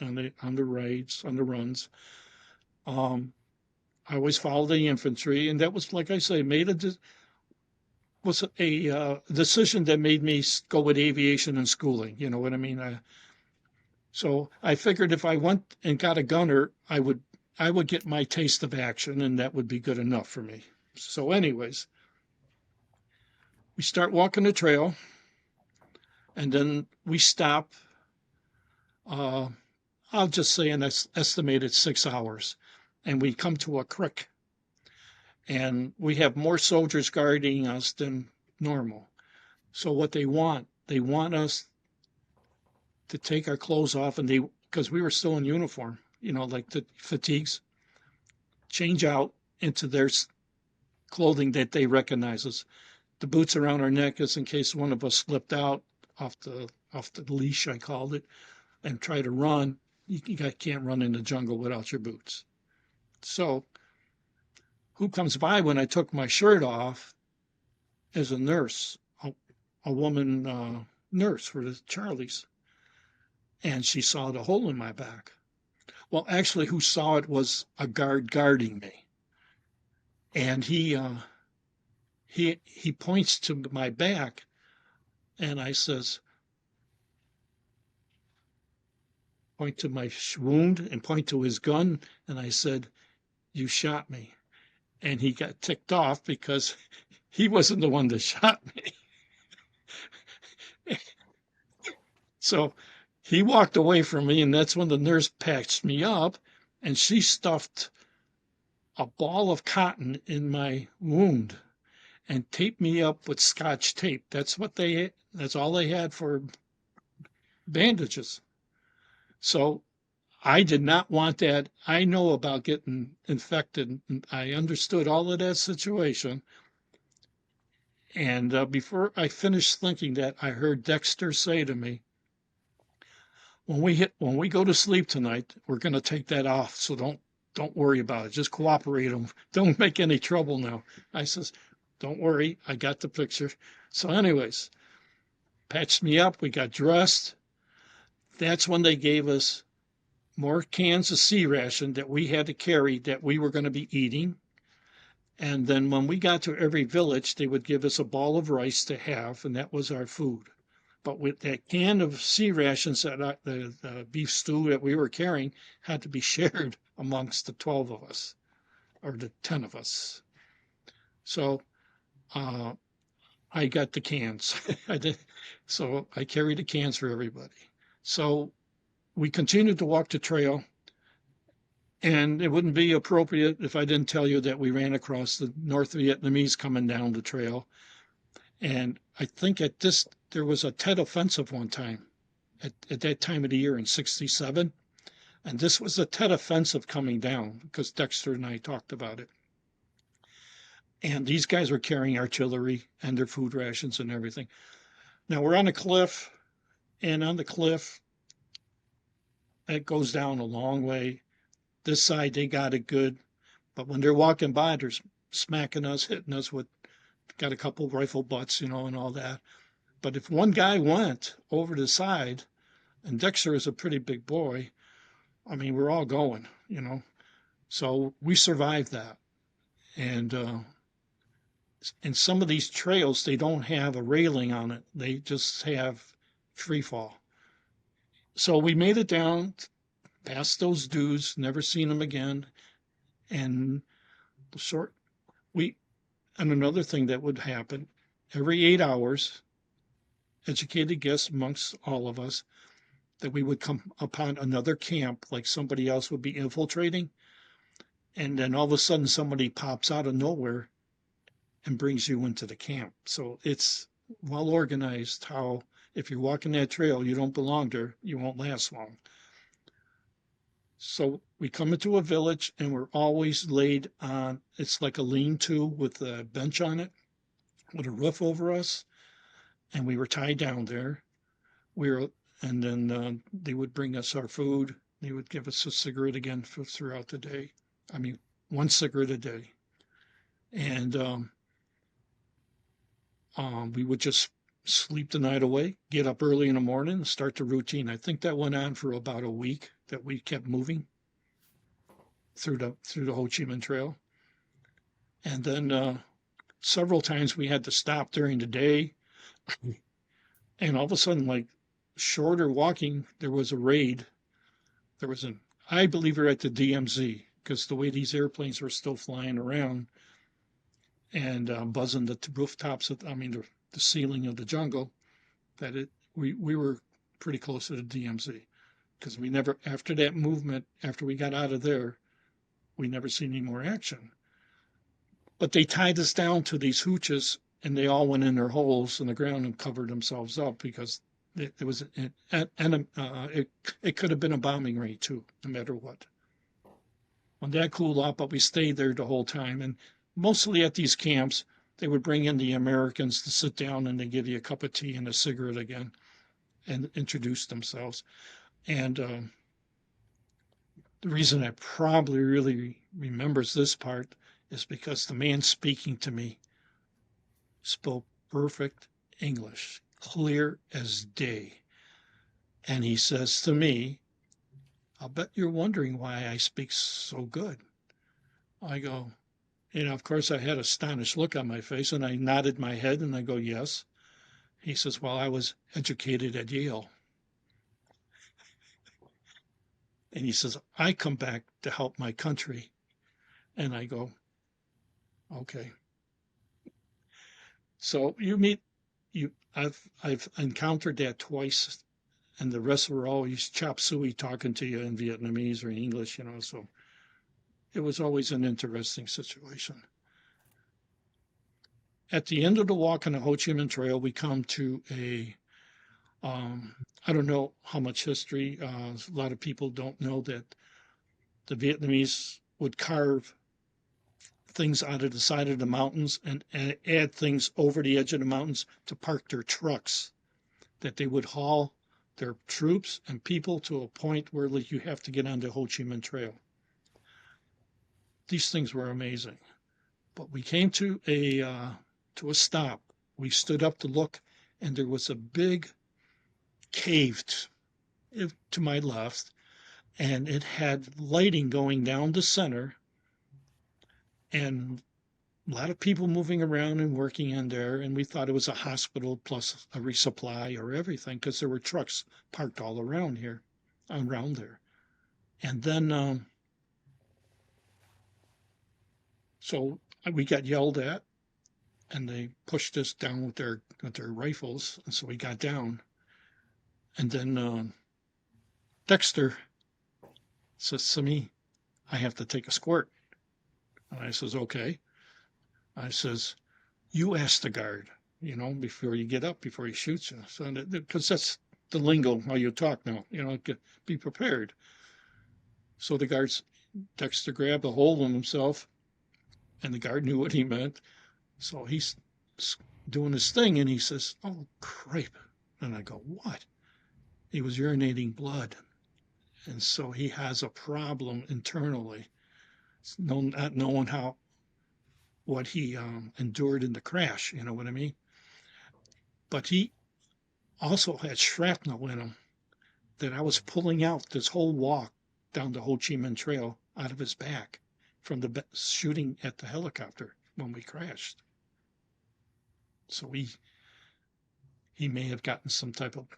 on the raids, on the runs. Um, I always followed the infantry, and that was, like I say, was a decision that made me go with aviation and schooling. You know what I mean? So I figured if I went and got a gunner, I would get my taste of action, and that would be good enough for me. So, anyways, we start walking the trail, and then we stop. Uh, I'll just say an estimated 6 hours, and we come to a creek, and we have more soldiers guarding us than normal. So what they want us to take our clothes off, and because we were still in uniform, like the fatigues, change out into their clothing that they recognize us. The boots around our neck is in case one of us slipped out off the leash, I called it, and try to run. You can't run in the jungle without your boots. So who comes by when I took my shirt off is a nurse, a woman nurse for the Charlies, and she saw the hole in my back. Well, actually, who saw it was a guard guarding me, and he points to my back, and I says, point to my wound and point to his gun, and I said, "You shot me," and he got ticked off because he wasn't the one that shot me. So he walked away from me, and that's when the nurse patched me up, and she stuffed a ball of cotton in my wound and taped me up with scotch tape. That's all they had for bandages. So I did not want that. I know about getting infected. I understood all of that situation. And before I finished thinking that, I heard Dexter say to me, when we go to sleep tonight, we're going to take that off. So don't worry about it. Just cooperate. Don't make any trouble now. I says, don't worry. I got the picture. So anyways, patched me up. We got dressed. That's when they gave us more cans of sea ration that we had to carry that we were going to be eating. And then when we got to every village, they would give us a ball of rice to have, and that was our food. But with that can of sea rations, the beef stew that we were carrying had to be shared amongst the 12 of us or the 10 of us. So uh, I got the cans. I did. So I carried the cans for everybody. So we continued to walk the trail, and it wouldn't be appropriate if I didn't tell you that we ran across the North Vietnamese coming down the trail. And I think there was a Tet offensive one time at that time of the year in 67. And this was a Tet offensive coming down because Dexter and I talked about it. And these guys were carrying artillery and their food rations and everything. Now we're on a cliff, and on the cliff, it goes down a long way. This side, they got it good. But when they're walking by, they're smacking us, hitting us with, got a couple rifle butts, and all that. But if one guy went over the side, and Dexter is a pretty big boy, I mean, we're all going. So we survived that. And in some of these trails, they don't have a railing on it. They just have free fall. So we made it down past those dudes, never seen them again. And the short, we, and another thing that would happen every 8 hours, educated guess amongst all of us, that we would come upon another camp, like somebody else would be infiltrating. And then all of a sudden, somebody pops out of nowhere and brings you into the camp. So it's well organized how if you're walking that trail, you don't belong there, you won't last long. So we come into a village and we're always laid on, it's like a lean-to with a bench on it, with a roof over us. And we were tied down there. And then they would bring us our food. They would give us a cigarette again throughout the day. I mean, one cigarette a day. And we would just sleep the night away, get up early in the morning, and start the routine. I think that went on for about a week that we kept moving through the Ho Chi Minh Trail. And then several times we had to stop during the day. And all of a sudden, like shorter walking, there was a raid. I believe we're at the DMZ because the way these airplanes were still flying around and buzzing the rooftops, the ceiling of the jungle, we were pretty close to the DMZ because we never, after that movement, after we got out of there, we never seen any more action. But they tied us down to these hooches and they all went in their holes in the ground and covered themselves up because it could have been a bombing range too, no matter what. When that cooled off, but we stayed there the whole time. And mostly at these camps, they would bring in the Americans to sit down and they give you a cup of tea and a cigarette again and introduce themselves. And the reason I probably really remembers this part is because the man speaking to me spoke perfect English, clear as day. And he says to me, "I'll bet you're wondering why I speak so good." I go, of course, I had an astonished look on my face and I nodded my head and I go, "Yes." He says, "Well, I was educated at Yale." And he says, "I come back to help my country." And I go, "Okay." So I've encountered that twice, and the rest were always chop suey talking to you in Vietnamese or in English, so it was always an interesting situation. At the end of the walk on the Ho Chi Minh Trail, we come to I don't know how much history, a lot of people don't know that the Vietnamese would carve things out of the side of the mountains and add things over the edge of the mountains to park their trucks, that they would haul their troops and people to a point where like, you have to get on the Ho Chi Minh Trail. These things were amazing. But we came to a stop. We stood up to look, and there was a big cave to my left, and it had lighting going down the center, and a lot of people moving around and working in there, and we thought it was a hospital plus a resupply or everything because there were trucks parked all around here, around there. And then, so we got yelled at, and they pushed us down with their rifles, and so we got down. And then Dexter says to me, "I have to take a squirt," and I says, "Okay." I says, "You ask the guard, before you get up, before he shoots you." So, because that's the lingo how you talk now, be prepared. So the guards, Dexter grabbed a hold of himself, and the guard knew what he meant. So he's doing his thing, and he says, "Oh, cripe." And I go, "What?" He was urinating blood. And so he has a problem internally, not knowing what he endured in the crash, you know what I mean? But he also had shrapnel in him that I was pulling out this whole walk down the Ho Chi Minh Trail out of his back from the shooting at the helicopter when we crashed. So he may have gotten some type of,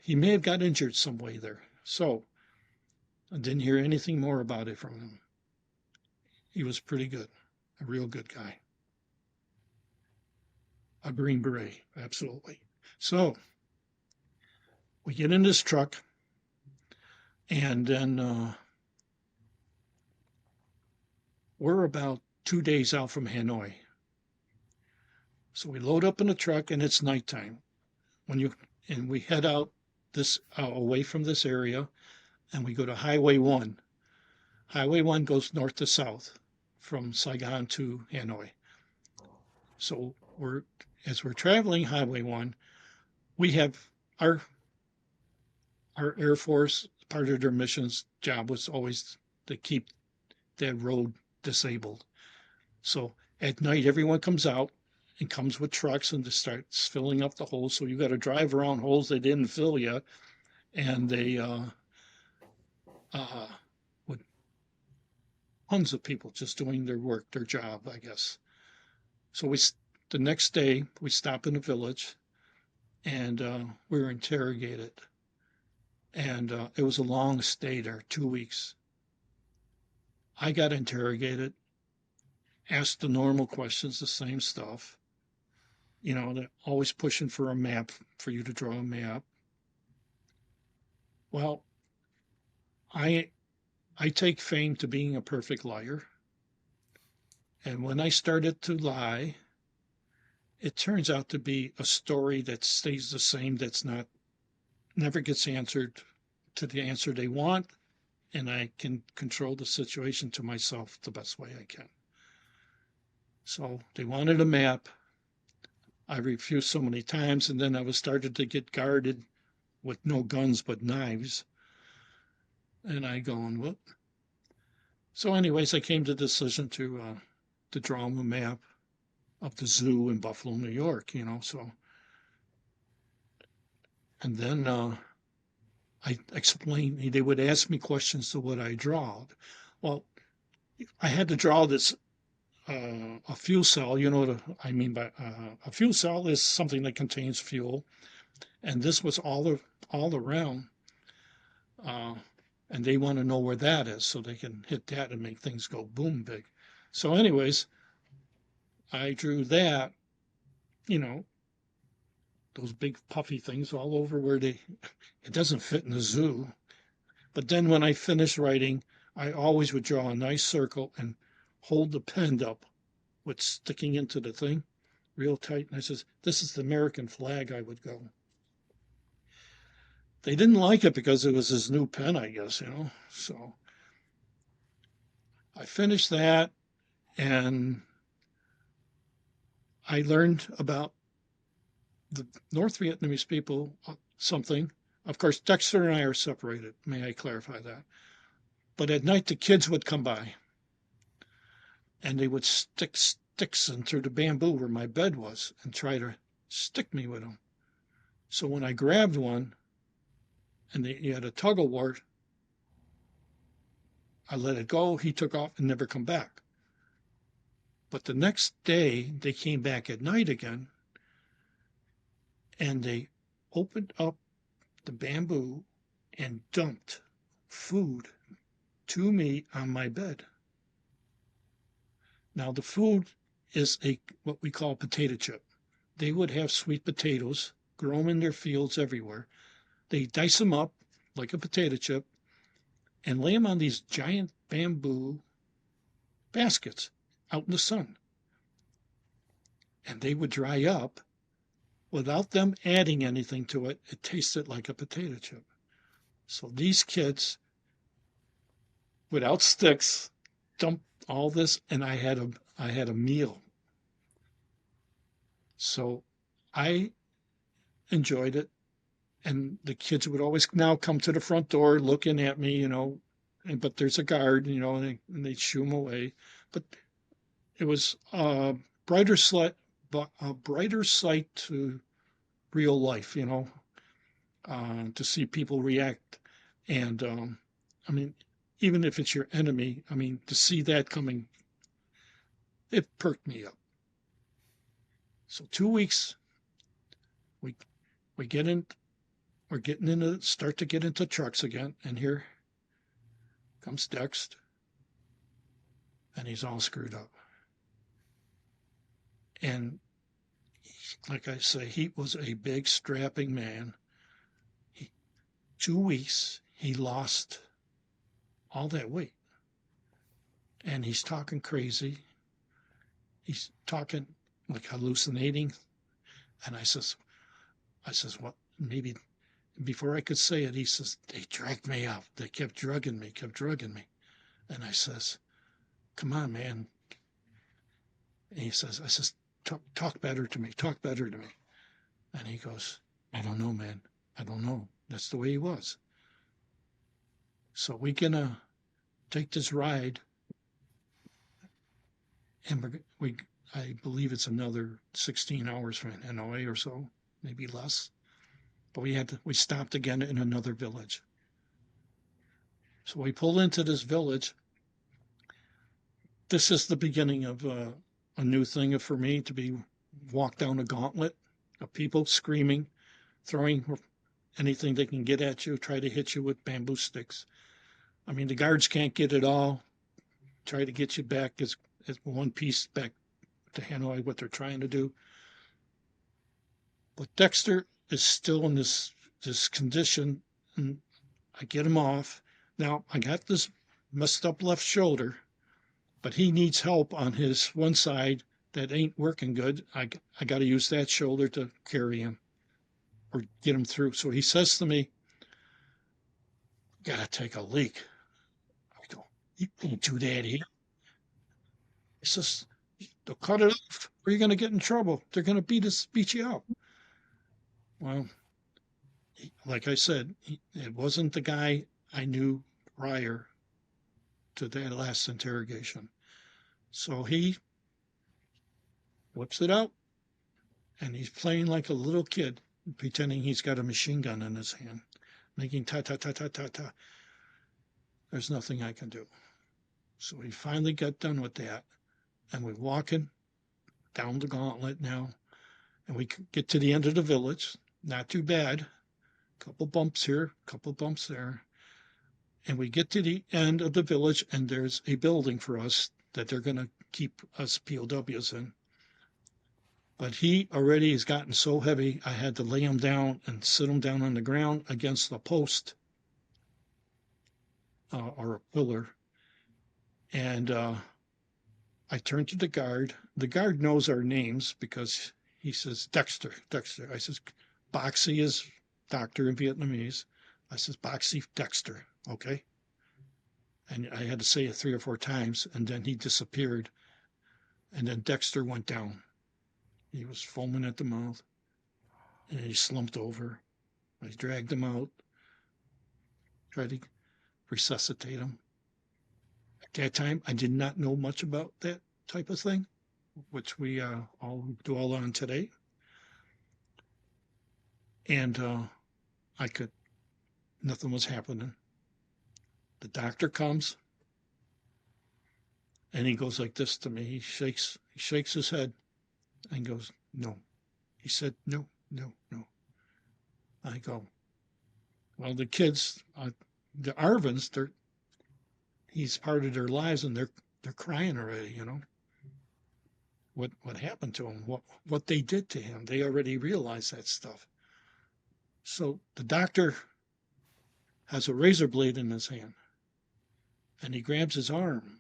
he may have got injured some way there. So I didn't hear anything more about it from him. He was pretty good, a real good guy. A Green Beret, absolutely. So we get in this truck, and then we're about 2 days out from Hanoi. So we load up in the truck, and it's nighttime. And we head out this away from this area, and we go to Highway 1. Highway 1 goes north to south from Saigon to Hanoi. So as we're traveling Highway 1, we have our Air Force, part of their mission's job was always to keep that road disabled. So at night, everyone comes out and comes with trucks and just starts filling up the holes. So you got to drive around holes they didn't fill yet, and they with tons of people just doing their work, their job, I guess. So the next day we stop in a village, and we were interrogated, and it was a long stay there, 2 weeks. I got interrogated, asked the normal questions, the same stuff. They're always pushing for a map, for you to draw a map. Well, I I take fame to being a perfect liar. And when I started to lie, it turns out to be a story that stays the same, that's not never gets answered to the answer they want, and I can control the situation to myself the best way I can. So they wanted a map. I refused so many times, and then I was started to get guarded with no guns but knives. And I going, whoop. So, anyways, I came to the decision to draw them a map of the zoo in Buffalo, New York. So, and then I explained. They would ask me questions to what I draw. Well, I had to draw this a fuel cell. You know what I mean by a fuel cell is something that contains fuel, and this was all around. Uh, and they want to know where that is so they can hit that and make things go boom big. So, anyways, I drew that, you know, those big puffy things all over where it doesn't fit in the zoo. But then when I finished writing, I always would draw a nice circle and hold the pen up with sticking into the thing real tight. And I says, "This is the American flag," I would go. They didn't like it because it was his new pen, I guess. So I finished that, and I learned about the North Vietnamese people something. Of course, Dexter and I are separated. May I clarify that? But at night, the kids would come by, and they would stick sticks in through the bamboo where my bed was and try to stick me with them. So when I grabbed one and he had a tug of war, I let it go. He took off and never come back. But the next day, they came back at night again, and they opened up the bamboo and dumped food to me on my bed. Now, the food is what we call potato chip. They would have sweet potatoes, grow them in their fields everywhere. They dice them up like a potato chip and lay them on these giant bamboo baskets out in the sun. And they would dry up without them adding anything to it. It tasted like a potato chip. So these kids, without sticks, dumped all this, and I had a meal. So I enjoyed it. And the kids would always now come to the front door looking at me, but there's a guard, and they shoo them away. But it was brighter sight, a brighter sight to real life, to see people react. And I mean, even if it's your enemy, I mean, to see that coming, it perked me up. So 2 weeks, we we get in, we're getting into start to get into trucks again, and here comes Dex, and he's all screwed up. And like I say, he was a big strapping man. 2 weeks, he lost all that weight, and he's talking crazy. He's talking like hallucinating, and I says, what? Maybe before I could say it, he says, they dragged me out. They kept drugging me. And I says, come on, man. And I says, talk better to me. Talk better to me. And he goes, I don't know, man. I don't know. That's the way he was. So we gonna take this ride, and I believe it's another 16 hours from Hanoi or so, maybe less. But we stopped again in another village. So we pull into this village. This is the beginning of a new thing for me, to be walked down a gauntlet of people screaming, throwing anything they can get at you, try to hit you with bamboo sticks. I mean, the guards can't get it all. Try to get you back as one piece back to Hanoi, what they're trying to do. But Dexter is still in this condition, and I get him off. Now I got this messed up left shoulder, but he needs help on his one side that ain't working good. I got to use that shoulder to carry him or get him through. So he says to me, "Gotta take a leak." I go, "You can't do that here." He says, "They'll cut it off, or you're gonna get in trouble. They're gonna beat you up." Well, like I said, it wasn't the guy I knew prior to that last interrogation. So he whips it out, and he's playing like a little kid, pretending he's got a machine gun in his hand, making ta ta ta ta ta ta. There's nothing I can do. So we finally got done with that, and we're walking down the gauntlet now, and we get to the end of the village. Not too bad. Couple bumps here, couple bumps there. And we get to the end of the village, and there's a building for us that they're going to keep us POWs in. But he already has gotten so heavy, I had to lay him down and sit him down on the ground against a post or a pillar. And I turned to the guard. The guard knows our names because he says, Dexter, Dexter. I says, Boxy is doctor in Vietnamese. I says, Boxy Dexter, okay? And I had to say it 3 or 4 times, and then he disappeared. And then Dexter went down. He was foaming at the mouth, and he slumped over. I dragged him out, tried to resuscitate him. At that time, I did not know much about that type of thing, which we all dwell on today. And nothing was happening. The doctor comes, and he goes like this to me. He He shakes his head and goes, no. He said, no, no, no. I go, well, the kids, the Arvins, he's part of their lives, and they're crying already, you know. What happened to him? What they did to him? They already realized that stuff. So the doctor has a razor blade in his hand, and he grabs his arm,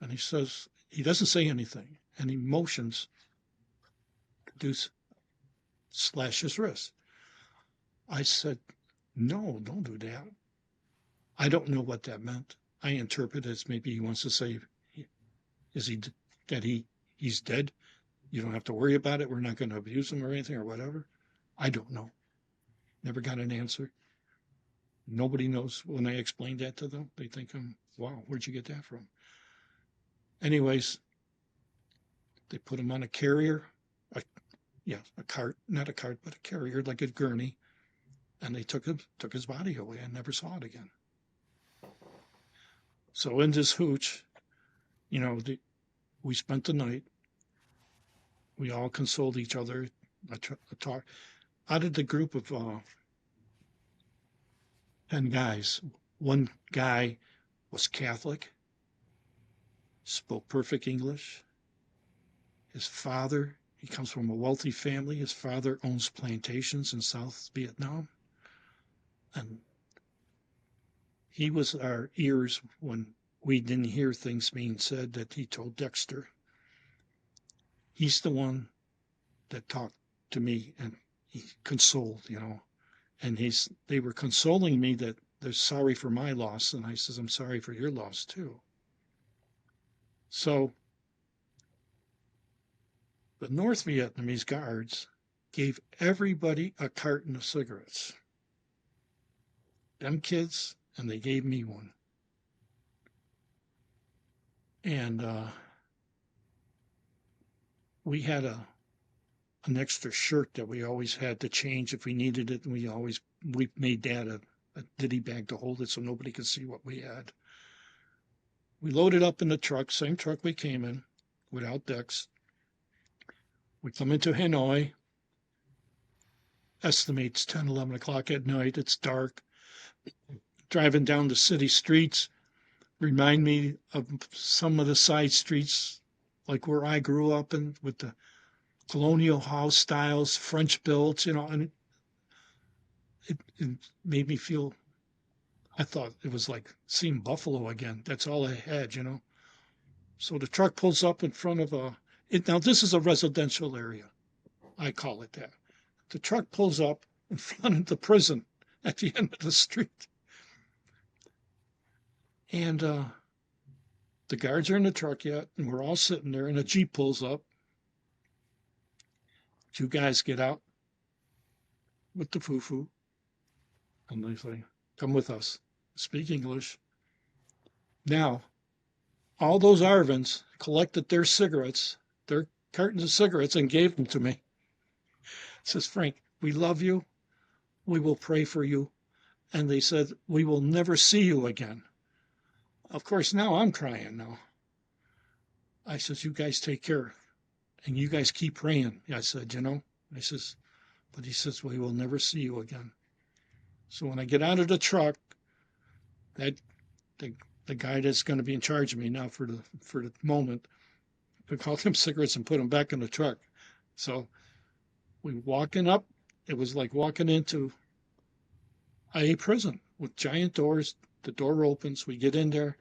and he doesn't say anything, and he motions to slash his wrist. I said, no, don't do that. I don't know what that meant. I interpret it as maybe he wants to say, is he that he's dead? You don't have to worry about it. We're not going to abuse him or anything or whatever. I don't know. Never got an answer. Nobody knows. When I explained that to them, they think, wow, where'd you get that from? Anyways, they put him on a carrier, a cart, not a cart, but a carrier, like a gurney, and they took his body away. I never saw it again. So in this hooch, you know, we spent the night. We all consoled each other. I talked out of the group of 10 guys. One guy was Catholic, spoke perfect English. His father, he comes from a wealthy family. His father owns plantations in South Vietnam. And he was our ears when we didn't hear things being said that he told Dexter. He's the one that talked to me and he consoled, you know. And they were consoling me that they're sorry for my loss. And I says, I'm sorry for your loss too. So the North Vietnamese guards gave everybody a carton of cigarettes. Them kids, and they gave me one. And we had an extra shirt that we always had to change if we needed it, and we made that a ditty bag to hold it so nobody could see what we had. We loaded up in the truck, same truck we came in, without decks. We come into Hanoi. Estimates 10, 11 o'clock at night. It's dark. Driving down the city streets remind me of some of the side streets, like where I grew up in, with the colonial house styles, French built, you know, and it made me feel, I thought it was like seeing Buffalo again. That's all I had, you know. So the truck pulls up in front of now this is a residential area. I call it that. The truck pulls up in front of the prison at the end of the street. And the guards are in the truck yet, and we're all sitting there, and a Jeep pulls up. Two guys get out with the foo-foo, and they say, come with us. Speak English. Now, all those Arvins collected their cartons of cigarettes, and gave them to me. Says, Frank, we love you. We will pray for you. And they said, we will never see you again. Of course, now I'm crying now. I says, you guys take care. And you guys keep praying. I said, you know. I says, but he says, we will never see you again. So when I get out of the truck, the guy that's going to be in charge of me now for the moment, took all them cigarettes and put them back in the truck. So we walking up, it was like walking into a prison with giant doors. The door opens, we get in there,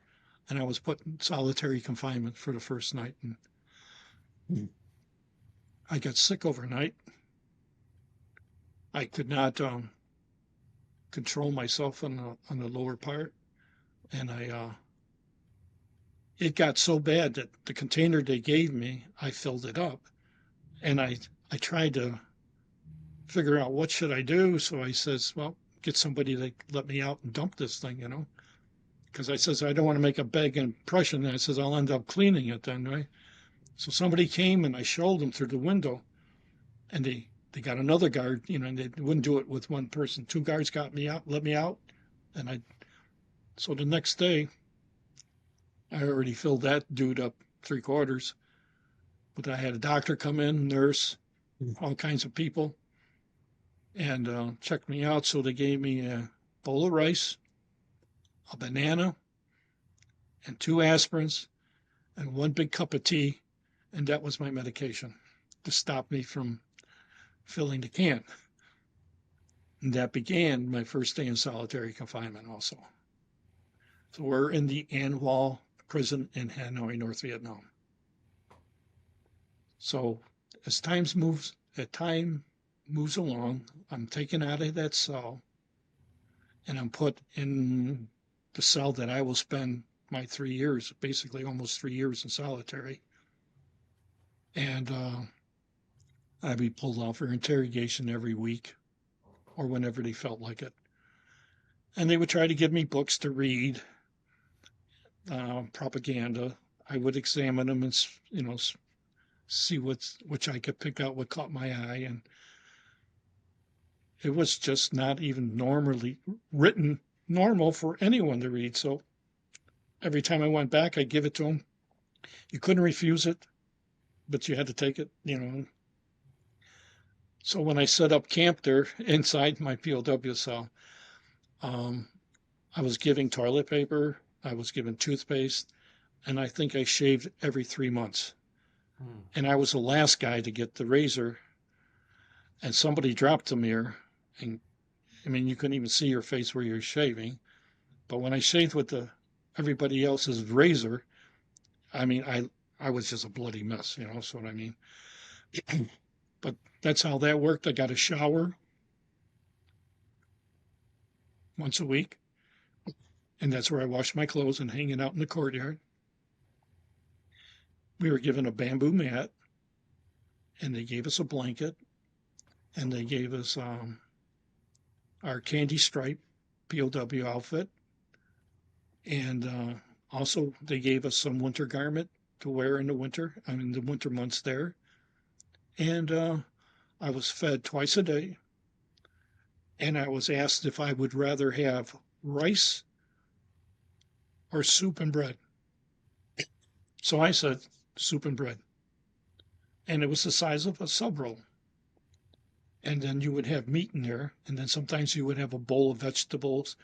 and I was put in solitary confinement for the first night. And I got sick overnight. I could not control myself on the lower part, and it got so bad that the container they gave me, I filled it up, and I tried to figure out what should I do. So I says, well, get somebody to let me out and dump this thing, you know, because I says I don't want to make a bad impression. And I says I'll end up cleaning it then, right? So somebody came and I showed them through the window, and they got another guard, you know, and they wouldn't do it with one person. Two guards got me out, let me out, and so the next day, I already filled that dude up 3/4, But I had a doctor come in, nurse, all kinds of people, and checked me out. So they gave me a bowl of rice, a banana, and 2 aspirins, and 1 big cup of tea, and that was my medication to stop me from filling the can. And that began my first day in solitary confinement also. So we're in the An Hua prison in Hanoi, North Vietnam. So as time moves along, I'm taken out of that cell and I'm put in the cell that I will spend my 3 years, basically almost 3 years in solitary. And I'd be pulled out for interrogation every week or whenever they felt like it. And they would try to give me books to read, propaganda. I would examine them and, see which I could pick out what caught my eye. And it was just not even normally written normal for anyone to read. So every time I went back, I'd give it to them. You couldn't refuse it, but you had to take it. So when I set up camp there inside my POW cell, um, I was giving toilet paper, I was given toothpaste, and I think I shaved every 3 months. Hmm. And I was the last guy to get the razor, and somebody dropped the mirror. And I mean, you couldn't even see your face where you're shaving. But when I shaved with everybody else's razor, I mean, I was just a bloody mess, so what I mean. But that's how that worked. I got a shower once a week, and that's where I washed my clothes and hanging out in the courtyard. We were given a bamboo mat, and they gave us a blanket, and they gave us our candy stripe POW outfit, and also they gave us some winter garment to wear in the winter. I mean, the winter months there, and I was fed twice a day, and I was asked if I would rather have rice or soup and bread. So I said soup and bread, and it was the size of a sub roll. And then you would have meat in there, and then sometimes you would have a bowl of vegetables.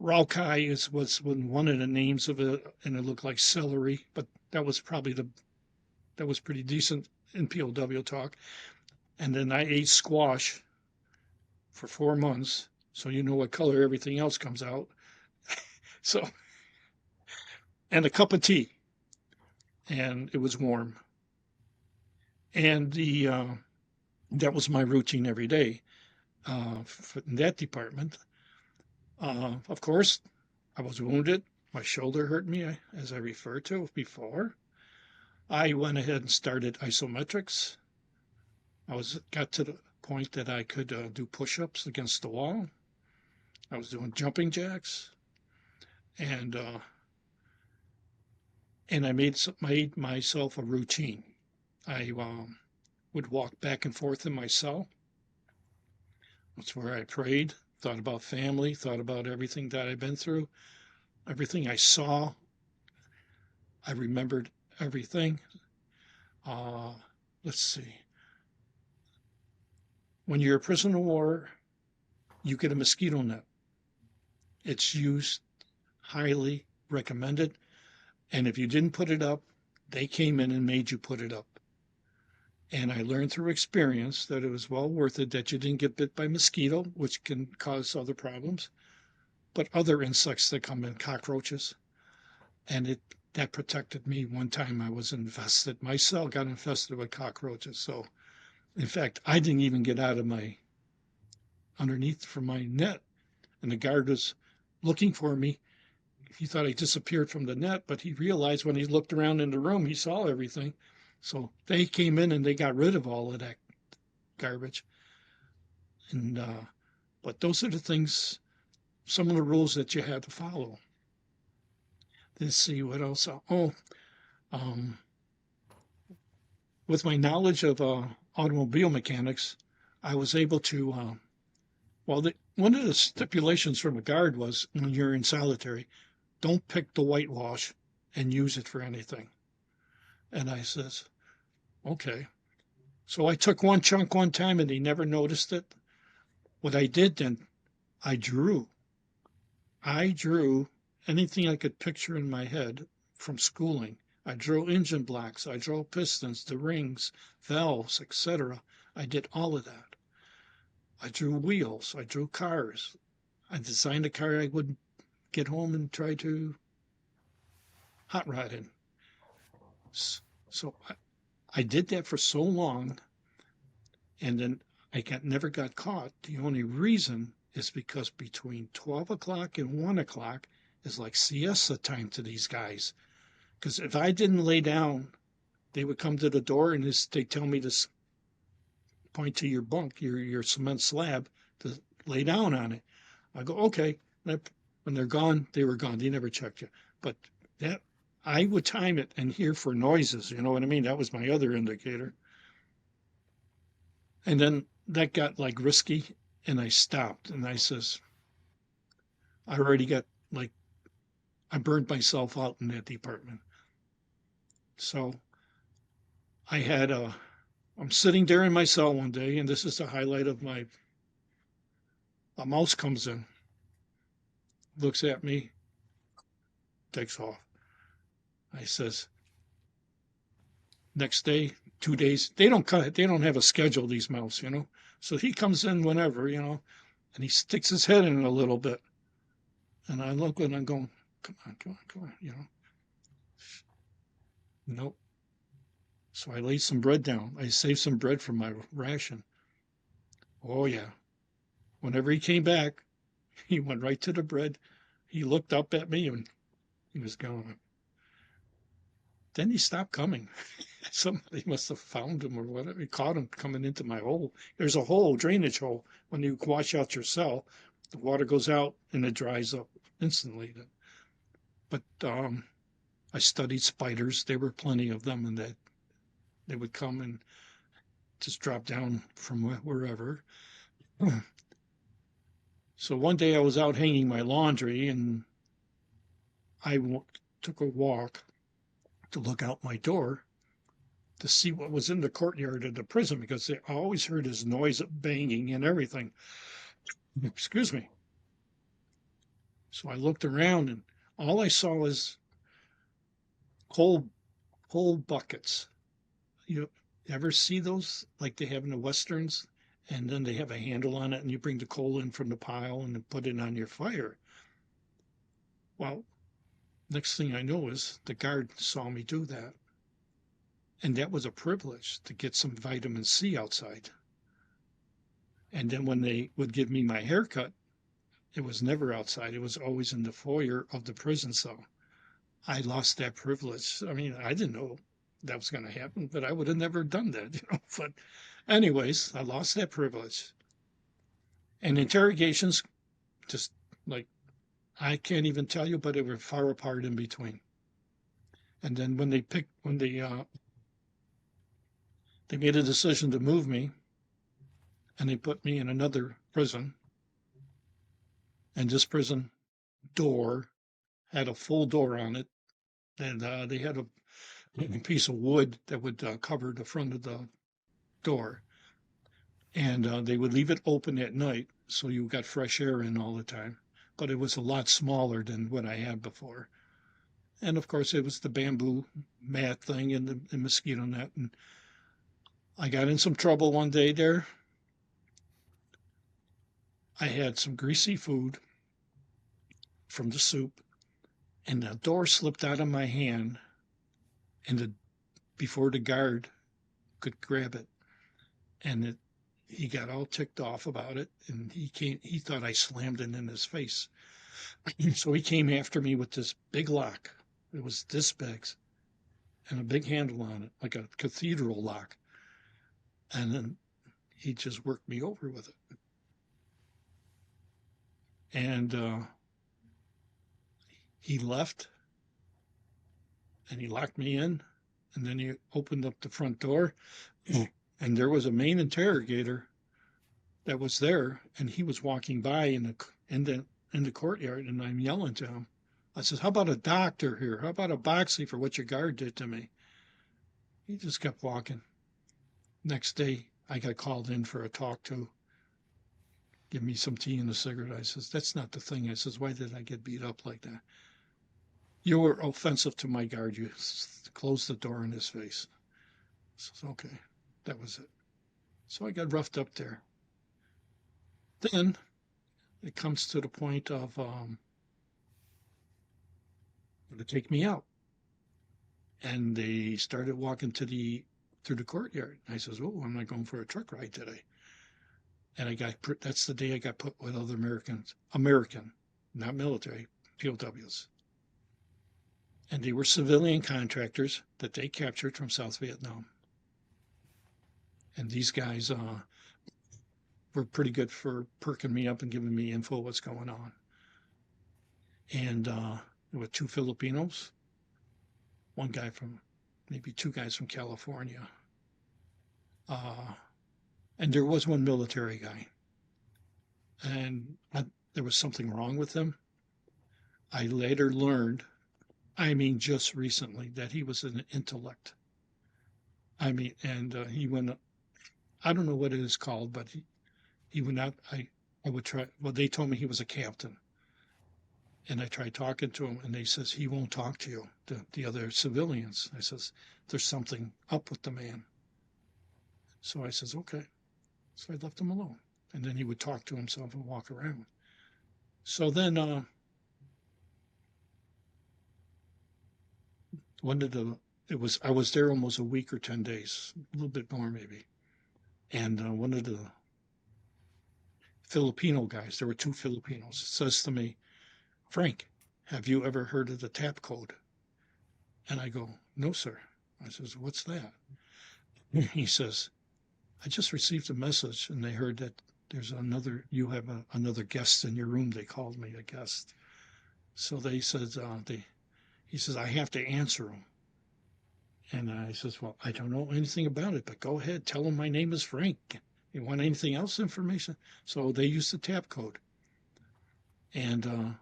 Rau Kai was one of the names of it, and it looked like celery, but that was pretty decent in POW talk. And then I ate squash for 4 months, so you know what color everything else comes out. So, and a cup of tea, and it was warm. And that was my routine every day in that department. Of course, I was wounded. My shoulder hurt me, as I referred to before. I went ahead and started isometrics. Got to the point that I could do push-ups against the wall. I was doing jumping jacks, and I made myself a routine. I would walk back and forth in my cell. That's where I prayed, thought about family, thought about everything that I've been through, everything I saw. I remembered everything. Uh, let's see. When you're a prisoner of war, you get a mosquito net. It's used, highly recommended. And if you didn't put it up, they came in and made you put it up. And I learned through experience that it was well worth it that you didn't get bit by mosquito, which can cause other problems, but other insects that come in, cockroaches. And that protected me. One time I was infested. My cell got infested with cockroaches. So, in fact, I didn't even get out of underneath from my net. And the guard was looking for me. He thought I disappeared from the net, but he realized when he looked around in the room, he saw everything. So they came in and they got rid of all of that garbage. And but those are the things, some of the rules that you had to follow. Let's see what else. Um, with my knowledge of automobile mechanics, I was able to. One of the stipulations from the guard was when you're in solitary, don't pick the whitewash and use it for anything. And I says, Okay. So I took one chunk one time and he never noticed it. What I did then, I drew. I drew anything I could picture in my head from schooling. I drew engine blocks, I drew pistons, the rings, valves, etc. I did all of that. I drew wheels, I drew cars. I designed a car I would get home and try to hot rod in. So I did that for so long, and then never got caught. The only reason is because between 12 o'clock and 1 o'clock is like siesta time to these guys. Because if I didn't lay down, they would come to the door and they tell me to point to your bunk, your cement slab, to lay down on it. I go, okay. When they're gone, they were gone. They never checked you. But that I would time it and hear for noises. You know what I mean? That was my other indicator. And then that got like risky, and I stopped. And I says, I already got like I burned myself out in that department. So I had I'm sitting there in my cell one day, and this is the highlight of my a mouse comes in, looks at me, takes off. I says, next day, 2 days, they don't have a schedule, these mouse, you know. So he comes in whenever, you know, and he sticks his head in a little bit. And I look and I'm going, come on, come on, come on, you know. Nope. So I laid some bread down. I saved some bread from my ration. Oh yeah. Whenever he came back, he went right to the bread. He looked up at me and he was gone. Then he stopped coming. Somebody must have found him or whatever. He caught him coming into my hole. There's a hole, drainage hole. When you wash out your cell, the water goes out and it dries up instantly. But I studied spiders. There were plenty of them, and that they would come and just drop down from wherever. So one day I was out hanging my laundry, and I took a walk to look out my door to see what was in the courtyard of the prison because I always heard his noise of banging and everything. Excuse me. So I looked around and all I saw was coal buckets. You ever see those like they have in the westerns? And then they have a handle on it and you bring the coal in from the pile and then put it on your fire. Well, next thing I know is the guard saw me do that. And that was a privilege to get some vitamin C outside. And then when they would give me my haircut, it was never outside. It was always in the foyer of the prison cell. I lost that privilege. I mean, I didn't know that was going to happen, but I would have never done that, you know. But anyways, I lost that privilege. And interrogations, just like I can't even tell you, but they were far apart in between. And then when they made a decision to move me, and they put me in another prison, and this prison door had a full door on it, and they had a piece of wood that would cover the front of the door, and they would leave it open at night so you got fresh air in all the time. But it was a lot smaller than what I had before. And of course, it was the bamboo mat thing and the mosquito net. And I got in some trouble one day there. I had some greasy food from the soup, and the door slipped out of my hand, and before the guard could grab it, and he got all ticked off about it, and he thought I slammed it in his face. So he came after me with this big lock. It was this big and a big handle on it, like a cathedral lock. And then he just worked me over with it. And he left and he locked me in. And then he opened up the front door and there was a main interrogator that was there. And he was walking by in the courtyard. And I'm yelling to him. I said, how about a doctor here? How about a boxy for what your guard did to me? He just kept walking. Next day, I got called in for a talk to give me some tea and a cigarette. I says, that's not the thing. I says, why did I get beat up like that? You were offensive to my guard. You closed the door in his face. I says, okay, that was it. So I got roughed up there. Then it comes to the point of to take me out. And they started walking through the courtyard. I says, oh, I'm not going for a truck ride today. And that's the day I got put with other American, not military, POWs. And they were civilian contractors that they captured from South Vietnam. And these guys were pretty good for perking me up and giving me info what's going on. And there were two Filipinos, maybe two guys from California. And there was one military guy. And there was something wrong with him. I later learned, just recently, that he was an intellect. And he went, I don't know what it is called, but he went out. I would try, well, they told me he was a captain. And I tried talking to him, and they says, he won't talk to you, the other civilians. I says, there's something up with the man. So I says, okay. So I left him alone. And then he would talk to himself and walk around. So then I was there almost a week or 10 days, a little bit more maybe. And one of the Filipino guys, there were two Filipinos, says to me, Frank, have you ever heard of the TAP code? And I go, no, sir. I says, what's that? He says, I just received a message and they heard that you have another guest in your room. They called me a guest. So they said, he says, I have to answer them. And I says, well, I don't know anything about it, but go ahead. Tell them my name is Frank. You want anything else information? So they used the TAP code. And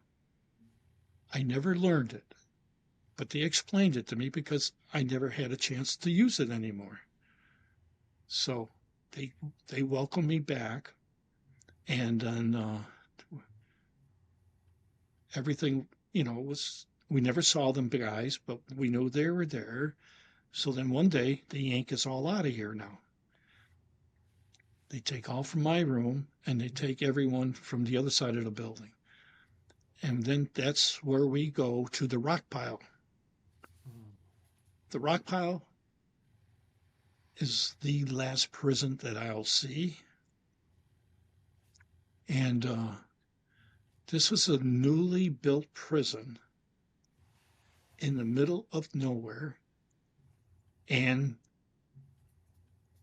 I never learned it, but they explained it to me because I never had a chance to use it anymore. So they welcomed me back, and then everything, we never saw them guys, but we knew they were there. So then one day they yank us all out of here now. They take all from my room and they take everyone from the other side of the building. And then that's where we go to the rock pile. The rock pile is the last prison that I'll see. And this was a newly built prison in the middle of nowhere. And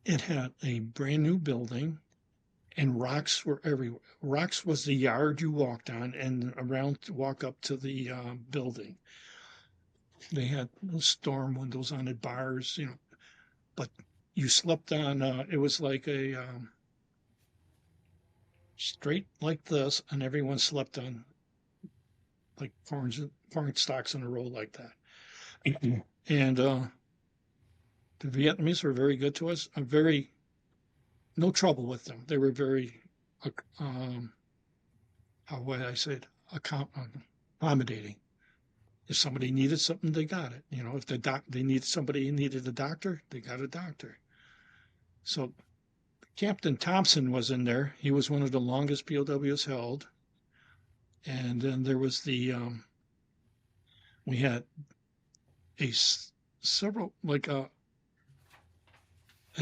it had a brand new building, and rocks were everywhere. Rocks was the yard you walked on, and around to walk up to the building. They had storm windows on it, bars, but you slept on, it was like a straight like this, and everyone slept on like corn stalks in a row like that. And the Vietnamese were very good to us. No trouble with them. They were very, how would I say it, accommodating. If somebody needed something, they got it. If somebody needed a doctor, they got a doctor. So Captain Thompson was in there. He was one of the longest POWs held. And then there was we had several, like an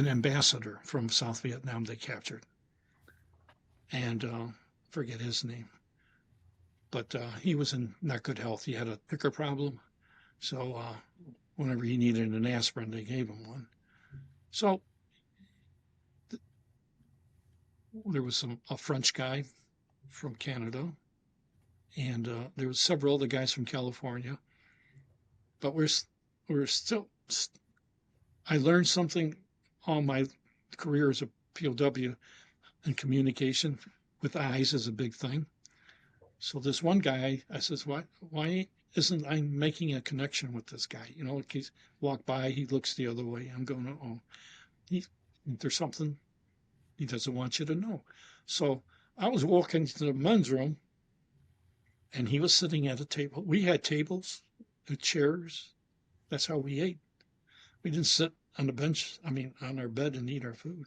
ambassador from South Vietnam they captured. And forget his name. But he was in not good health. He had a picker problem. So whenever he needed an aspirin, they gave him one. So there was a French guy from Canada, and there was several other guys from California. But we're still. I learned something all my career as a POW, and communication with eyes is a big thing. So this one guy, I says, why isn't I making a connection with this guy? He's walk by, he looks the other way. I'm going, oh, There's something he doesn't want you to know. So I was walking to the men's room, and he was sitting at a table. We had tables and chairs. That's how we ate. We didn't sit on the bench, on our bed and eat our food.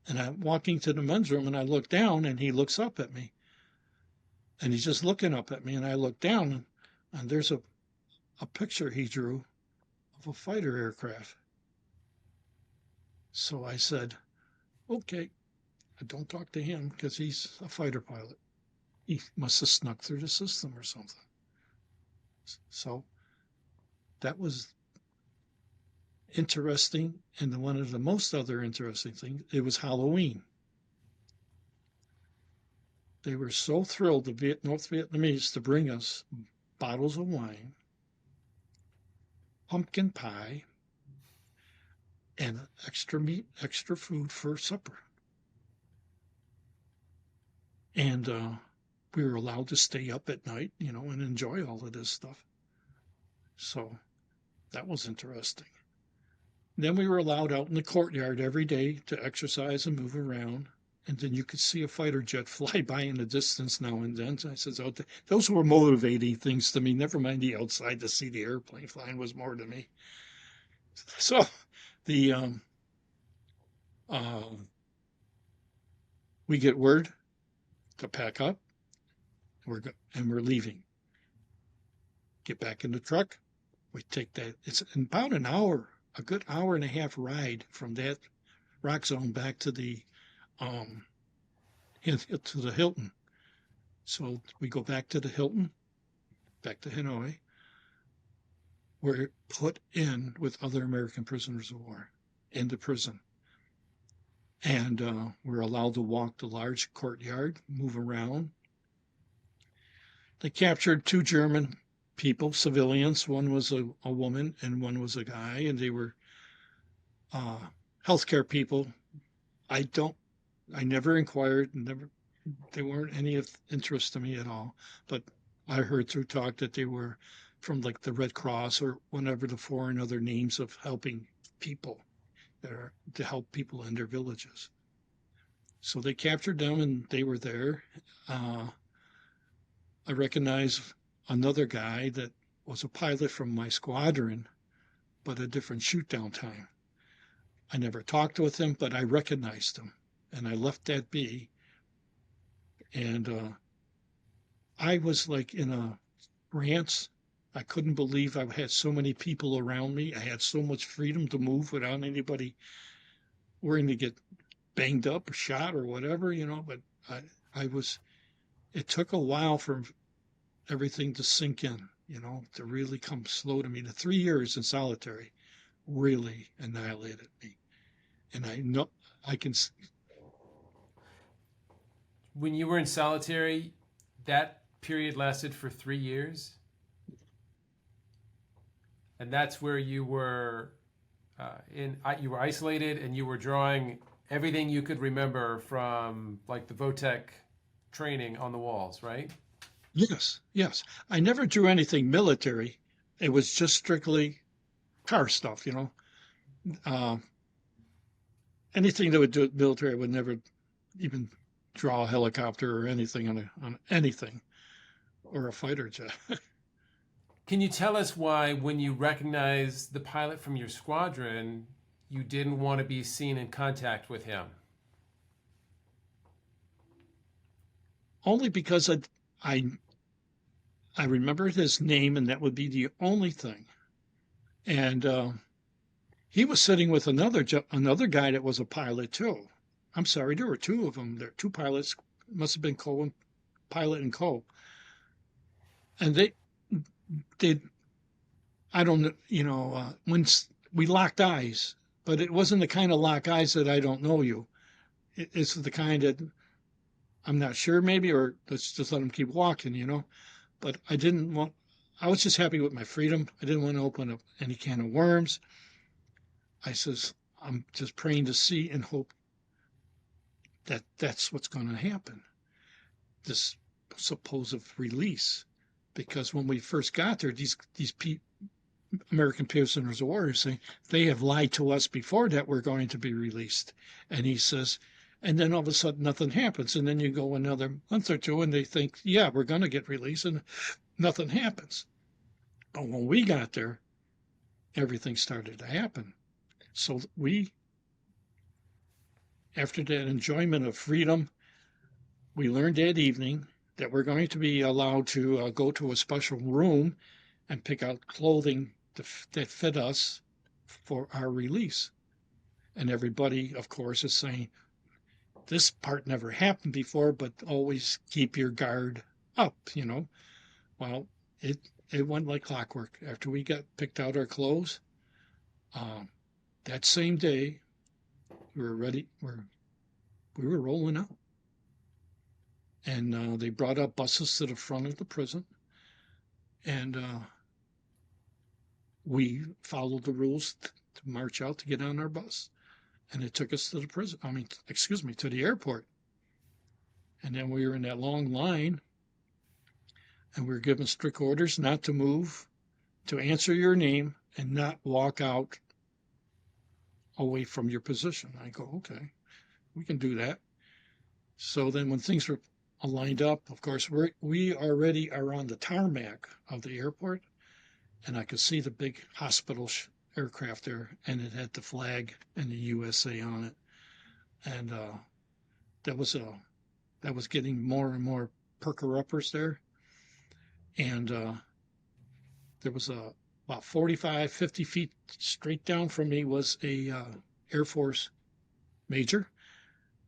And I'm walking to the men's room, and I look down, and he looks up at me. And he's just looking up at me, and I look down, and there's a picture he drew of a fighter aircraft. So I said, okay, I don't talk to him because he's a fighter pilot. He must have snuck through the system or something. So that was interesting. And one of the most other interesting things, it was Halloween. They were so thrilled, the North Vietnamese, to bring us bottles of wine, pumpkin pie, and extra meat, extra food for supper. And we were allowed to stay up at night, and enjoy all of this stuff. So that was interesting. Then we were allowed out in the courtyard every day to exercise and move around. And then you could see a fighter jet fly by in the distance now and then. So I said, oh, those were motivating things to me. Never mind the outside, to see the airplane flying was more to me. So the uh, we get word to pack up. And we're leaving. Get back in the truck. We take that. It's about an hour, a good hour and a half ride from that rock zone back to the Hilton. So we go back to the Hilton, back to Hanoi. We're put in with other American prisoners of war into prison. And we're allowed to walk the large courtyard, move around. They captured 2 German people, civilians. One was a woman and one was a guy, and they were healthcare people. I never inquired, they weren't any of interest to me at all. But I heard through talk that they were from like the Red Cross or whatever the foreign other names of helping people there to help people in their villages. So they captured them and they were there. I recognized another guy that was a pilot from my squadron, but a different shoot down time. I never talked with him, but I recognized him, and I left that be. And I was like in a trance. I couldn't believe I had so many people around me. I had so much freedom to move without anybody worrying to get banged up or shot or whatever, But I was. It took a while for everything to sink in, to really come slow to me. The 3 years in solitary really annihilated me. And I know I can. When you were in solitary, that period lasted for 3 years, and that's where you were you were isolated and you were drawing everything you could remember from like the Votech training on the walls, right? Yes, yes. I never drew anything military. It was just strictly car stuff, Uh, anything that would do military, I would never even draw a helicopter or anything on anything or a fighter jet. Can you tell us why, when you recognized the pilot from your squadron, you didn't want to be seen in contact with him? Only because I I remembered his name, and that would be the only thing. And he was sitting with another guy that was a pilot too. I'm sorry, there were 2 of them. There were 2 pilots. Must have been pilot and co. And they I don't when we locked eyes, but it wasn't the kind of lock eyes that I don't know you. It's the kind that I'm not sure, maybe, or let's just let them keep walking. But I was just happy with my freedom. I didn't want to open up any can of worms. I says, I'm just praying to see and hope that that's what's going to happen, this supposed release. Because when we first got there, these American prisoners of war, is saying they have lied to us before that we're going to be released. And he says, and then all of a sudden nothing happens. And then you go another month or two and they think, yeah, we're going to get released, and nothing happens. But when we got there, everything started to happen. So we, after that enjoyment of freedom, we learned that evening that we're going to be allowed to go to a special room and pick out clothing that fit us for our release. And everybody, of course, is saying, this part never happened before, but always keep your guard up, you know. Well, it it went like clockwork. After we got picked out our clothes, um, that same day we were ready. We were rolling out, and they brought up buses to the front of the prison, and we followed the rules to march out to get on our bus, and it took us to the prison. I mean, excuse me, to the airport. And then we were in that long line, and we were given strict orders not to move, to answer your name, and not walk out away from your position. I go, okay, we can do that. So then when things were lined up, of course, we already are on the tarmac of the airport, and I could see the big hospital aircraft there, and it had the flag and the USA on it. And that was getting more and more perker-uppers there. And there was about 45, 50 feet straight down from me was a Air Force major.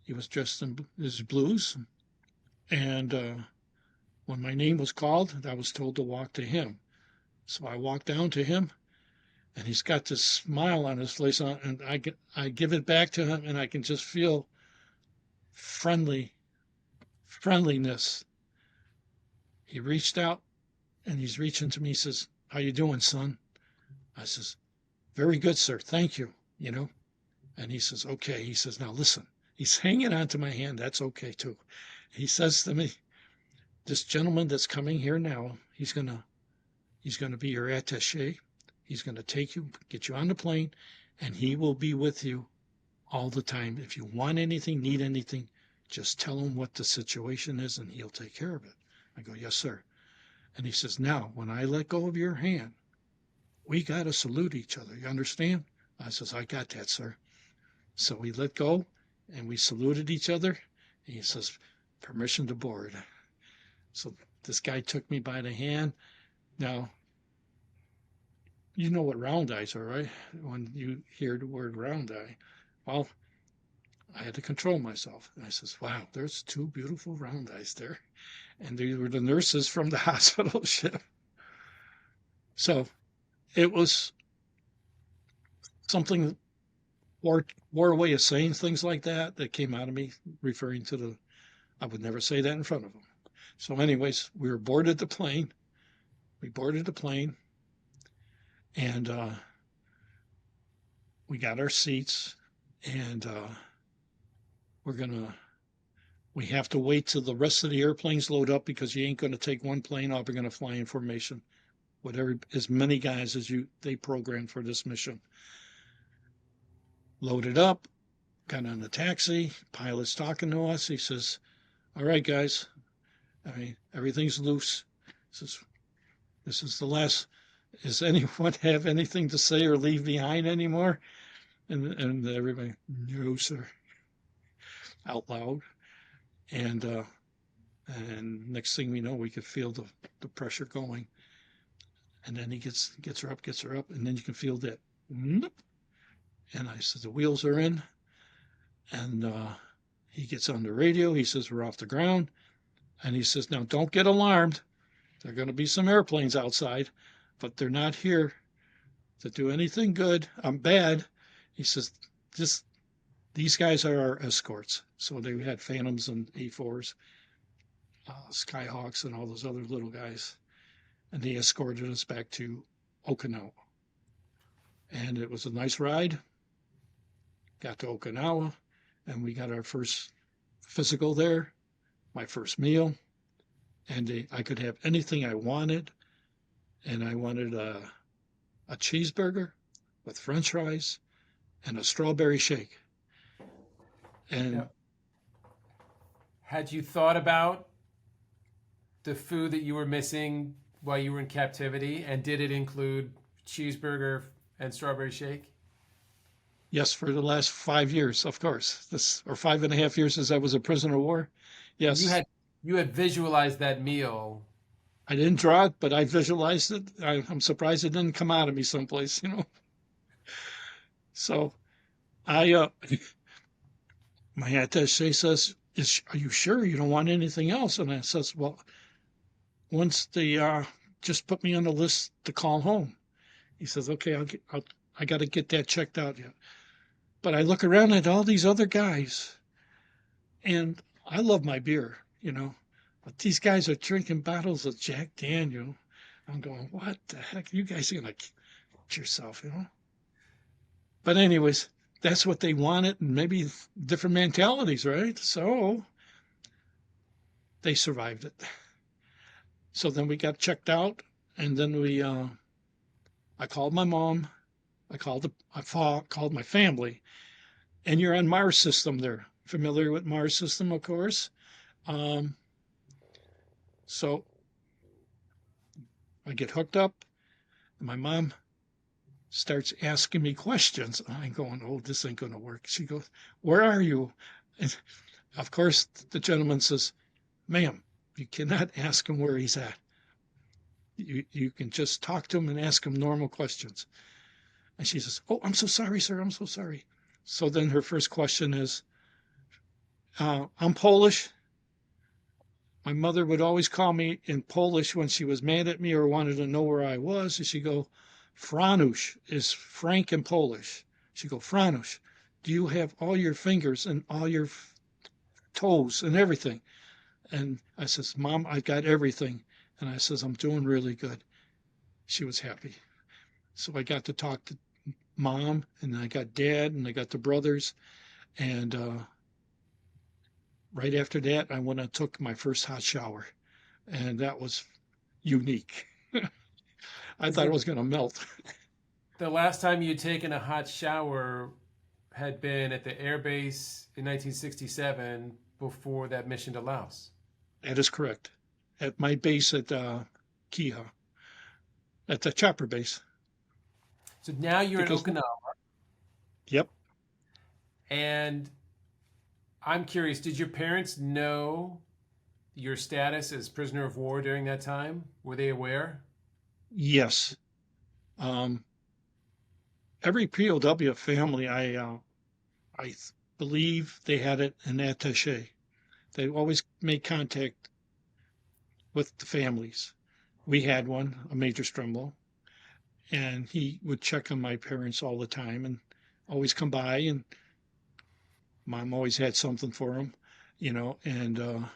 He was dressed in his blues. And when my name was called, I was told to walk to him. So I walked down to him, and he's got this smile on his face, and I give it back to him, and I can just feel friendliness. He reached out, and he's reaching to me. He says, "How you doing, son?" I says, "Very good, sir. Thank you." You know. And he says, "Okay." He says, "Now listen." He's hanging on to my hand. That's okay too. He says to me, "This gentleman that's coming here now, he's gonna be your attaché. He's gonna take you, get you on the plane, and he will be with you all the time. If you want anything, need anything, just tell him what the situation is, and he'll take care of it." I go, "Yes, sir." And he says, "Now, when I let go of your hand, we got to salute each other. You understand?" I says, "I got that, sir." So we let go, and we saluted each other. And he says, "Permission to board." So this guy took me by the hand. Now, you know what round eyes are, right? When you hear the word round eye. Well, I had to control myself. And I says, "Wow, there's two beautiful round eyes there." And they were the nurses from the hospital ship. So it was something, war way of saying things like that came out of me, referring to I would never say that in front of them. So anyways, we boarded the plane, and we got our seats, and we have to wait till the rest of the airplanes load up, because you ain't going to take one plane off. You're going to fly in formation, whatever, as many guys as they programmed for this mission. Loaded up, got on the taxi. Pilot's talking to us. He says, "All right, guys, I mean, everything's loose." He says, "This is the last. Does anyone have anything to say or leave behind anymore?" And everybody, "No, sir," out loud. And next thing we know, we could feel the pressure going. And then he gets her up, and then you can feel that. And I said, "The wheels are in." And he gets on the radio. He says, "We're off the ground." And he says, "Now don't get alarmed. There are going to be some airplanes outside, but they're not here to do anything bad." He says, "These guys are our escorts." So they had Phantoms and A4s, Skyhawks, and all those other little guys. And they escorted us back to Okinawa. And it was a nice ride. Got to Okinawa, and we got our first physical there, my first meal. And I could have anything I wanted. And I wanted a cheeseburger with French fries and a strawberry shake. Now, And had you thought about the food that you were missing while you were in captivity, and did it include cheeseburger and strawberry shake? yes, for the last 5 years, of course, this or 5.5 years as I was a prisoner of war. And Yes, you had visualized that meal. I didn't draw it, but I visualized it. I'm surprised it didn't come out of me someplace. So I, my attaché says, "Are you sure you don't want anything else?" And I says, "Well, once they just put me on the list to call home." He says, "Okay, I got to get that checked out yet." But I look around at all these other guys, and I love my beer. But these guys are drinking bottles of Jack Daniel. I'm going, what the heck? You guys are gonna kill yourself? But anyways, that's what they wanted, and maybe different mentalities, right? So they survived it. So then we got checked out, and then I called my mom. I called my family, and you're on Mars system there. Familiar with Mars system, of course. Um, so I get hooked up, and my mom starts asking me questions. I'm going, oh, this ain't going to work. She goes, where are you? And of course, the gentleman says, ma'am, you cannot ask him where he's at. You can just talk to him and ask him normal questions. And she says, oh, I'm so sorry, sir. I'm so sorry. So then her first question is, I'm Polish. My mother would always call me in Polish when she was mad at me or wanted to know where I was. And she'd go, Franusz is Frank in Polish. She'd go, Franusz, do you have all your fingers and all your toes and everything? And I says, Mom, I got everything. And I says, I'm doing really good. She was happy. So I got to talk to Mom, and I got Dad, and I got the brothers. And right after that, I went and took my first hot shower. And that was unique. I Is thought it it was going to melt. the last time you'd taken a hot shower had been at the air base in 1967 before that mission to Laos? That is correct. At my base at Kiha, at the chopper base. So now you're in Because, Okinawa, yep, and I'm curious, did your parents know your status as prisoner of war during that time? Were they aware? yes. Um, every POW family, I believe they had it an attaché. They always made contact with the families. We had one, a Major Strumlow, and he would check on my parents all the time and always come by, and Mom always had something for him. And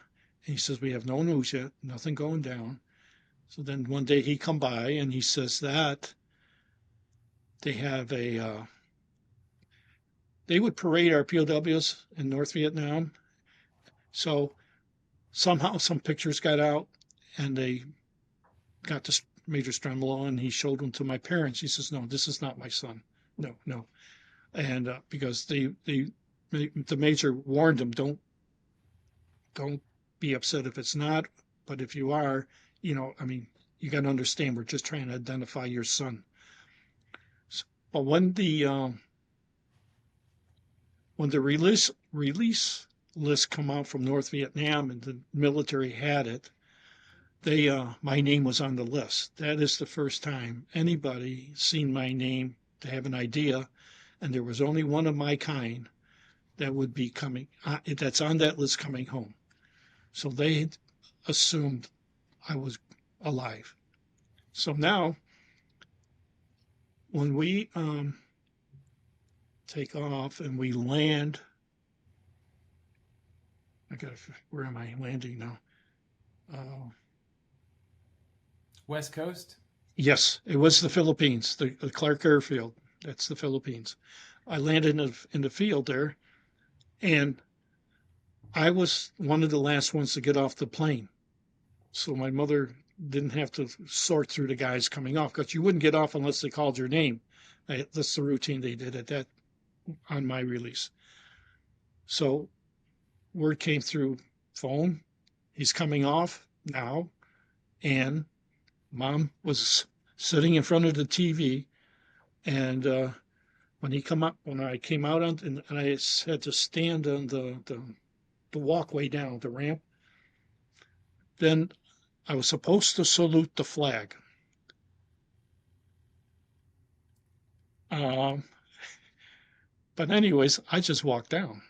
he says, we have no news yet, nothing going down. So then one day he come by and he says that they have they would parade our POWs in North Vietnam. So somehow some pictures got out, and they got to Major Stremolo, and he showed them to my parents. He says, no, this is not my son. No, no. And because the major warned him, don't be upset if it's not, but if you are, I mean, you got to understand, we're just trying to identify your son. So, but when the release list come out from North Vietnam and the military had it, they my name was on the list. That is the first time anybody seen my name to have an idea, and there was only one of my kind that would be coming that's on that list coming home. So they assumed I was alive. So now when we take off and we land, where am I landing now? Uh, West Coast? yes, it was the Philippines, the Clark Airfield. That's the Philippines. I landed in the field there, and I was one of the last ones to get off the plane. So my mother didn't have to sort through the guys coming off because you wouldn't get off unless they called your name. That's the routine they did at that on my release. So word came through phone, he's coming off now, and mom was sitting in front of the TV, and when I came out on, and I had to stand on the walkway down the ramp, then I was supposed to salute the flag. Um, but anyways, I just walked down.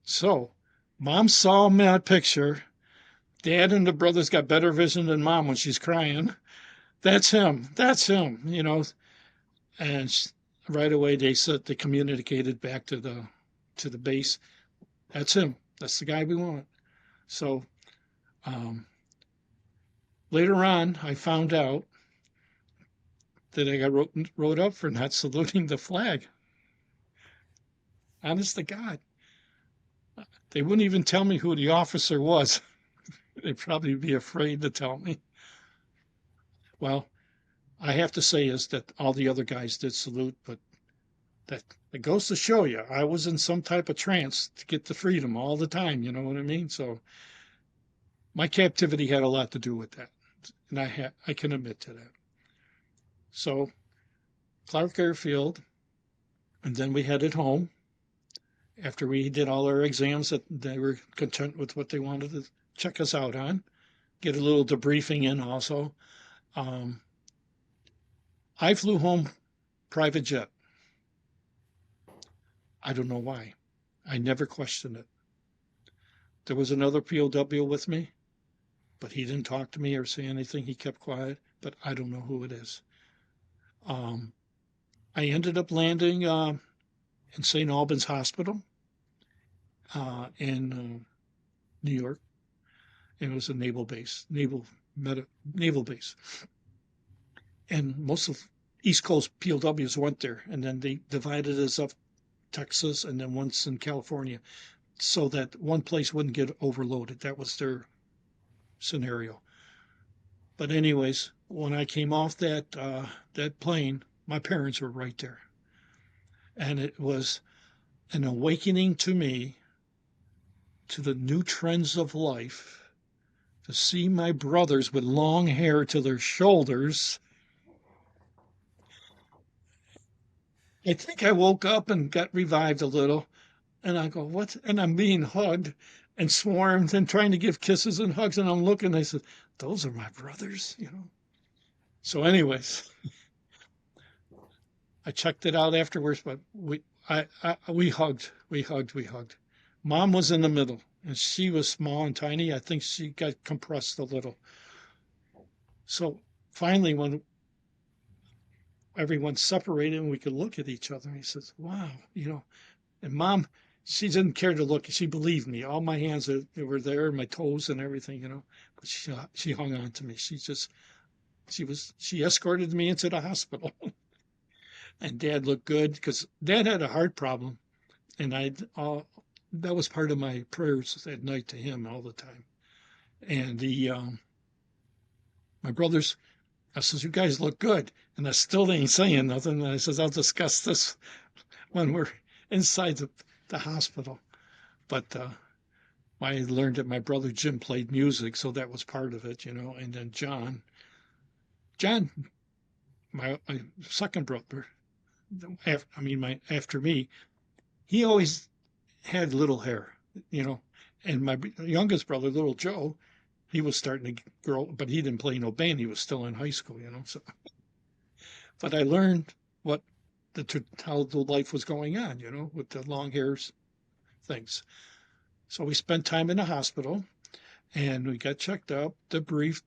So mom saw me that picture. Dad and the brothers got better vision than mom when she's crying. That's him. That's him. And right away they communicated back to the base. That's him. That's the guy we want. So um, later on, I found out that I got wrote up for not saluting the flag. Honest to God, they wouldn't even tell me who the officer was. They'd probably be afraid to tell me. Well, I have to say is that all the other guys did salute, but that it goes to show you, I was in some type of trance to get the freedom all the time. You know what I mean? So my captivity had a lot to do with that, and I can admit to that. So Clark Airfield, and then we headed home after we did all our exams that they were content with what they wanted to check us out on, get a little debriefing in also. Um, I flew home private jet. I don't know why. I never questioned it. There was another POW with me, but he didn't talk to me or say anything. He kept quiet, but I don't know who it is. Um, I ended up landing in St. Albans Hospital in New York. It was a naval base, naval base, and most of East Coast POWs went there, and then they divided us up, Texas, and then once in California, so that one place wouldn't get overloaded. That was their scenario. But anyways, when I came off that plane, my parents were right there, and it was an awakening to me to the new trends of life. To see my brothers with long hair to their shoulders, I think I woke up and got revived a little. And I go, what? And I'm being hugged and swarmed and trying to give kisses and hugs. And I'm looking, I said, those are my brothers. So, anyways, I checked it out afterwards, but we hugged, we hugged. Mom was in the middle, and she was small and tiny. I think she got compressed a little. So finally, when everyone separated and we could look at each other, he says, wow. And mom, she didn't care to look. She believed me. All my hands were there, my toes and everything. But she hung on to me. She escorted me into the hospital. And dad looked good because dad had a heart problem. And that was part of my prayers at night to him all the time. And my brothers, I says, you guys look good. And I still ain't saying nothing. And I says, I'll discuss this when we're inside the hospital. But I learned that my brother Jim played music, so that was part of it. And then John, my second brother, after me, he always had little hair. And my youngest brother, little Joe, he was starting to grow, but he didn't play no band. He was still in high school. So, but I learned what how the life was going on, with the long hairs things. So we spent time in the hospital, and we got checked up, debriefed,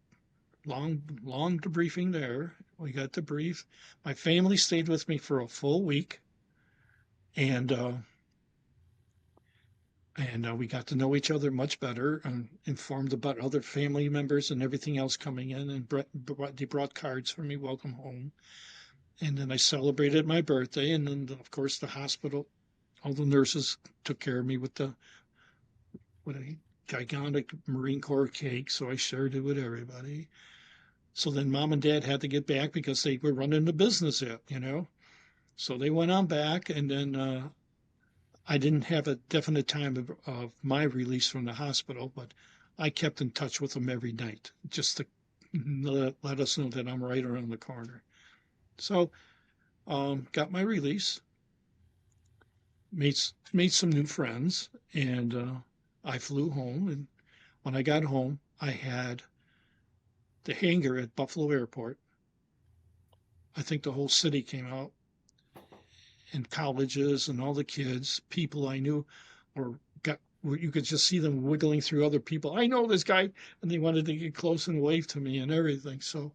long debriefing there. We got debriefed. My family stayed with me for a full week, and we got to know each other much better, and informed about other family members and everything else coming in, and they brought cards for me, welcome home. And then I celebrated my birthday, and then of course the hospital, all the nurses took care of me with a gigantic Marine Corps cake, so I shared it with everybody. So then mom and dad had to get back because they were running the business yet, you know. So they went on back, and then I didn't have a definite time of my release from the hospital, but I kept in touch with them every night just to let us know that I'm right around the corner. So got my release, made some new friends, and I flew home. And when I got home, I had the hangar at Buffalo Airport. I think the whole city came out, and colleges and all the kids, people I knew, or got you could just see them wiggling through other people. I know this guy, and they wanted to get close and wave to me and everything. So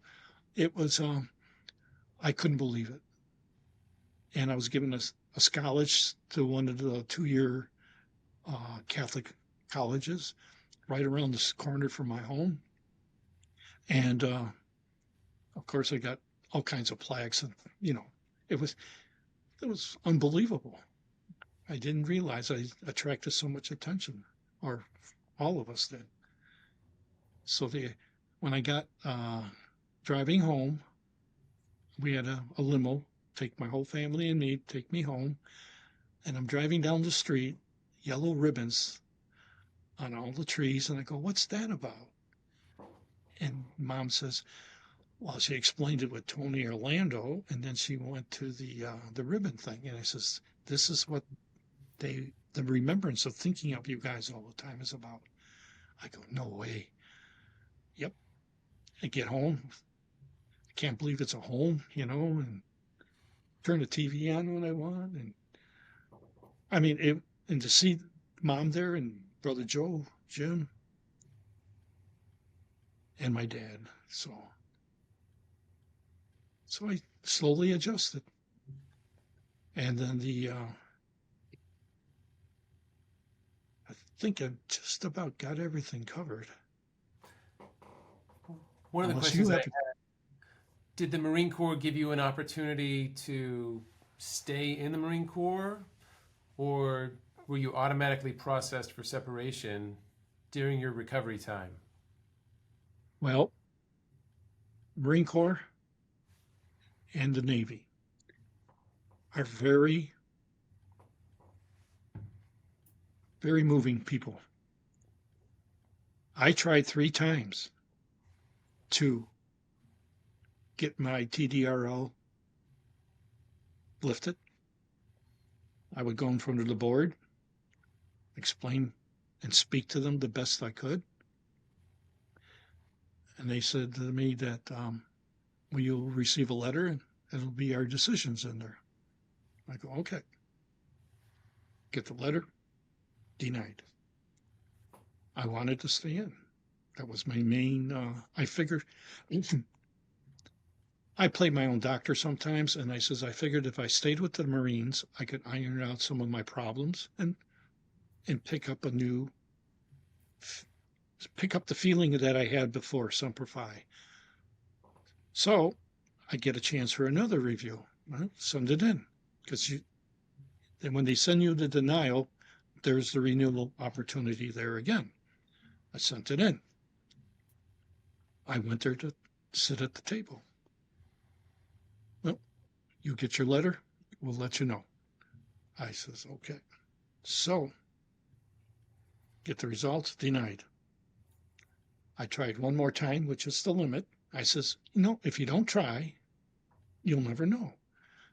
it was, I couldn't believe it. And I was given a scholarship to one of the 2-year Catholic colleges right around this corner from my home. And of course, I got all kinds of plaques, and it was it was unbelievable. I didn't realize I attracted so much attention, or all of us did. So when I got driving home, we had a limo take my whole family and me, take me home, and I'm driving down the street, yellow ribbons on all the trees, and I go, "What's that about?" And mom says, well, she explained it with Tony Orlando, and then she went to the ribbon thing, and I says, "This is what the remembrance of thinking of you guys all the time is about." I go, "No way." Yep. I get home, I can't believe it's a home, and turn the TV on when I want, and I mean and to see mom there and brother Joe, Jim, and my dad, so I slowly adjusted, and then I think I've just about got everything covered. One of the Unless you questions I have, had, did the Marine Corps give you an opportunity to stay in the Marine Corps, or were you automatically processed for separation during your recovery time? well, Marine Corps and the Navy are very, very moving people. I tried 3 times to get my TDRL lifted. I would go in front of the board, explain and speak to them the best I could. And they said to me that, well, you'll receive a letter and it'll be our decisions in there. I go, okay. Get the letter, denied. I wanted to stay in. That was my main, I figured, I play my own doctor sometimes, and I figured if I stayed with the Marines, I could iron out some of my problems and pick up the feeling that I had before Semper Fi. So I get a chance for another review. Well, send it in, because then when they send you the denial, there's the renewal opportunity there again. I sent it in. I went there to sit at the table. Well, you get your letter, we'll let you know. I says, okay. So get the results, denied. I tried one more time, which is the limit. I says, if you don't try, you'll never know.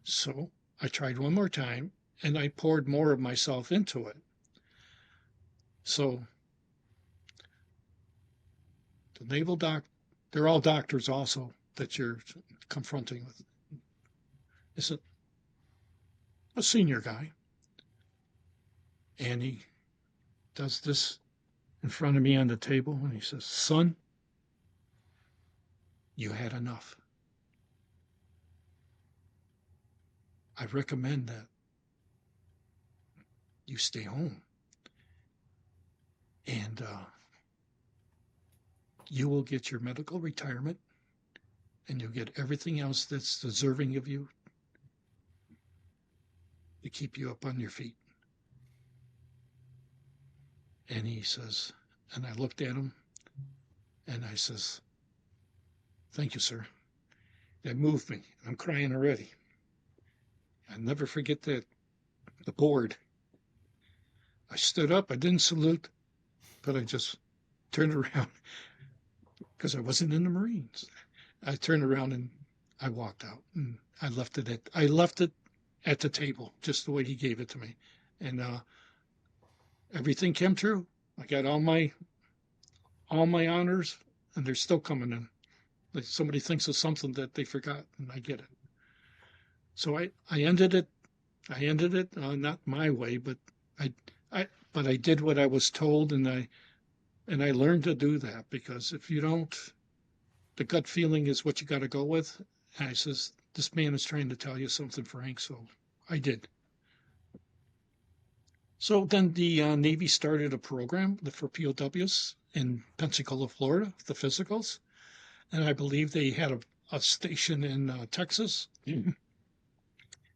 So I tried one more time, and I poured more of myself into it. So the naval they're all doctors also that you're confronting with. It's a senior guy, and he does this in front of me on the table, and he says, "Son, you had enough. I recommend that you stay home, and you will get your medical retirement, and you'll get everything else that's deserving of you to keep you up on your feet." And he says, and I looked at him, and I says, Thank you, sir. That moved me. I'm crying already. I'll never forget that the board. I stood up. I didn't salute, but I just turned around because I wasn't in the Marines. I turned around and I walked out and I left it at the table just the way he gave it to me, and everything came true. I got all my honors, and they're still coming in. Like somebody thinks of something that they forgot, and I get it. So I ended it. I ended it not my way, but I I did what I was told, and I learned to do that because if you don't, the gut feeling is what you got to go with. And I says, this man is trying to tell you something, Frank. So I did. So then the Navy started a program for POWs in Pensacola, Florida, the physicals. And I believe they had a station in Texas and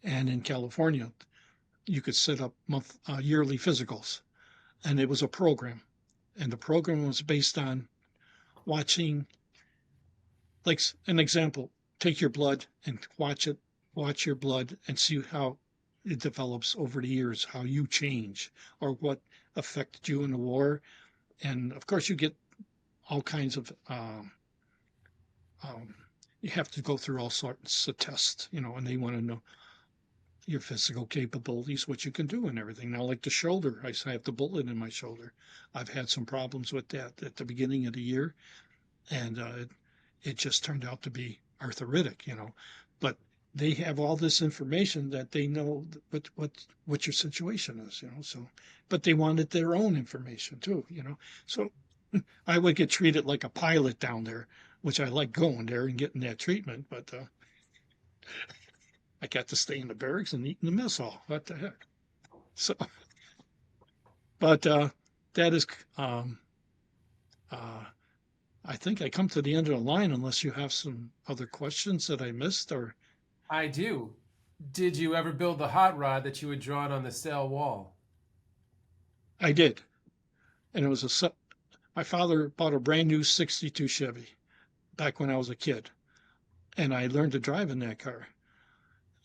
in California. You could set up yearly physicals. And it was a program. And the program was based on watching, like an example, take your blood and watch your blood and see how it develops over the years, how you change or what affected you in the war. And of course, you get all kinds of, um, you have to go through all sorts of tests, and they want to know your physical capabilities, what you can do and everything. Now, like the shoulder, I have the bullet in my shoulder. I've had some problems with that at the beginning of the year, and it just turned out to be arthritic. But they have all this information that they know what your situation is. So, but they wanted their own information too. So I would get treated like a pilot down there, which I like going there and getting that treatment. But I got to stay in the barracks and eat in the mess hall. What the heck? So, but that is, um, uh, I think I come to the end of the line unless you have some other questions that I missed, or I do. Did you ever build the hot rod that you had drawn on the cell wall? I did. And it was my father bought a brand new 62 Chevy back when I was a kid, and I learned to drive in that car.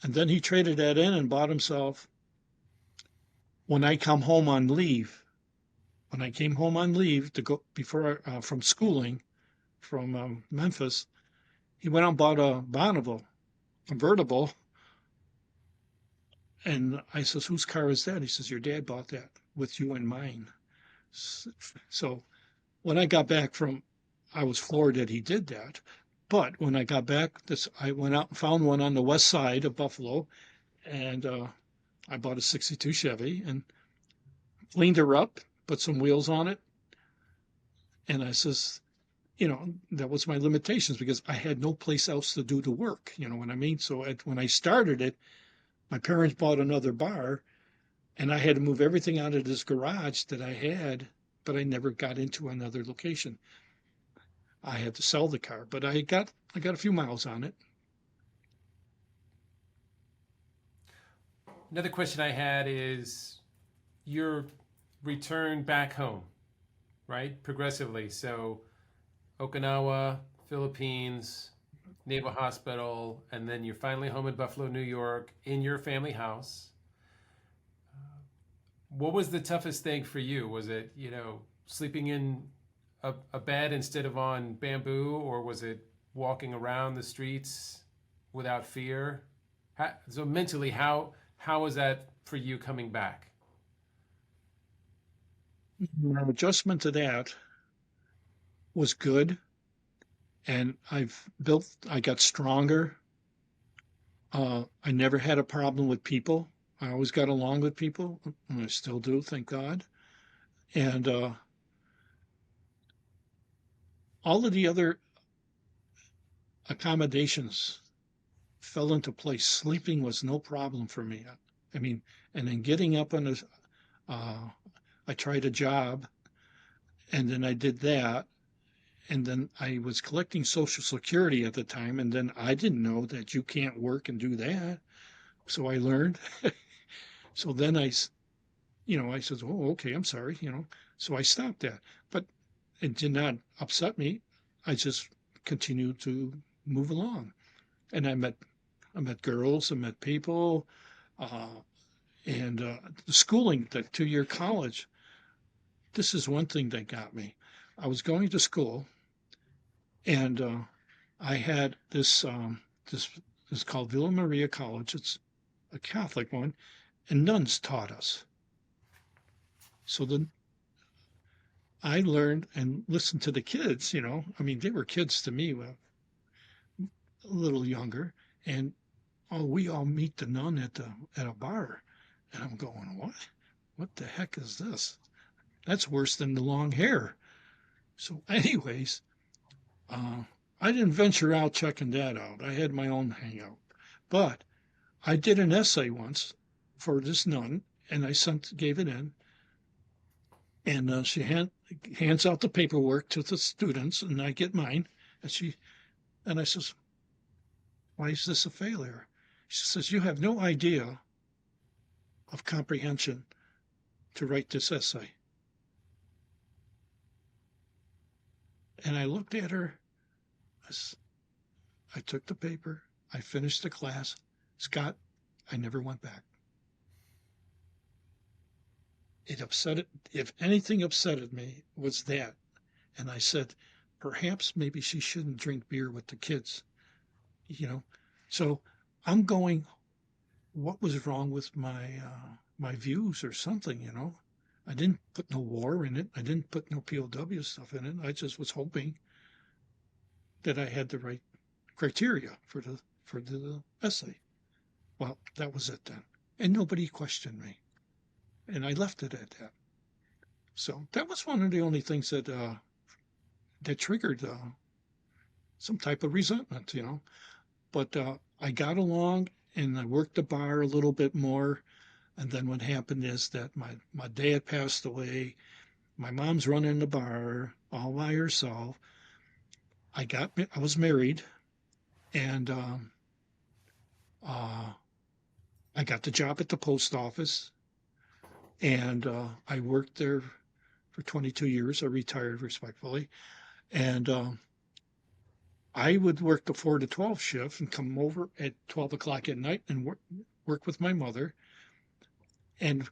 And then he traded that in and bought himself, when I come home on leave, when I came home on leave to go before from schooling from Memphis, he went out and bought a Bonneville convertible. And I says, whose car is that? He says, your dad bought that with you in mind. So when I got back I was floored that he did that. But when I got back, I went out and found one on the west side of Buffalo, and I bought a '62 Chevy and cleaned her up, put some wheels on it, and I says, that was my limitations because I had no place else to do the work. You know what I mean? So when I started it, my parents bought another bar, and I had to move everything out of this garage that I had, but I never got into another location. I had to sell the car, but I got a few miles on it. Another question I had is your return back home, right? Progressively. So Okinawa, Philippines, Naval Hospital, and then you're finally home in Buffalo, New York, in your family house. What was the toughest thing for you? Was it, sleeping in a bed instead of on bamboo, or was it walking around the streets without fear? So mentally, how was that for you coming back? My adjustment to that was good, and I got stronger. I never had a problem with people. I always got along with people, and I still do, thank God. And all of the other accommodations fell into place. Sleeping was no problem for me. I mean, and then getting up uh, I tried a job, and then I did that, and then I was collecting Social Security at the time, and then I didn't know that you can't work and do that. So I learned. So then I said, oh, okay, I'm sorry. So I stopped that, but it did not upset me. I just continued to move along. And I met girls, I met people, uh, and the schooling, the 2 year college. This is one thing that got me. I was going to school, and I had this is called Villa Maria College. It's a Catholic one, and nuns taught us. So then I learned and listened to the kids. I mean, they were kids to me, well, a little younger, and we all meet the nun at a bar, and I'm going, what? What the heck is this? That's worse than the long hair. So, anyways, uh, I didn't venture out checking that out. I had my own hangout, but I did an essay once for this nun, and I gave it in, and she hands out the paperwork to the students, and I get mine, and I says, "Why is this a failure?" She says, "You have no idea of comprehension to write this essay." And I looked at her. I took the paper. I finished the class. Scott, I never went back. It upset it. If anything upsetted me was that. And I said, perhaps maybe she shouldn't drink beer with the kids, you know. So I'm going, what was wrong with my views or something? I didn't put no war in it. I didn't put no POW stuff in it. I just was hoping that I had the right criteria for the essay. Well, that was it then. And nobody questioned me. And I left it at that. So that was one of the only things that triggered some type of resentment. But I got along and I worked the bar a little bit more. And then what happened is that my dad passed away. My mom's running the bar all by herself. I was married, and I got the job at the post office, and I worked there for 22 years. I retired respectfully, and I would work the 4 to 12 shift and come over at 12 o'clock at night and work with my mother and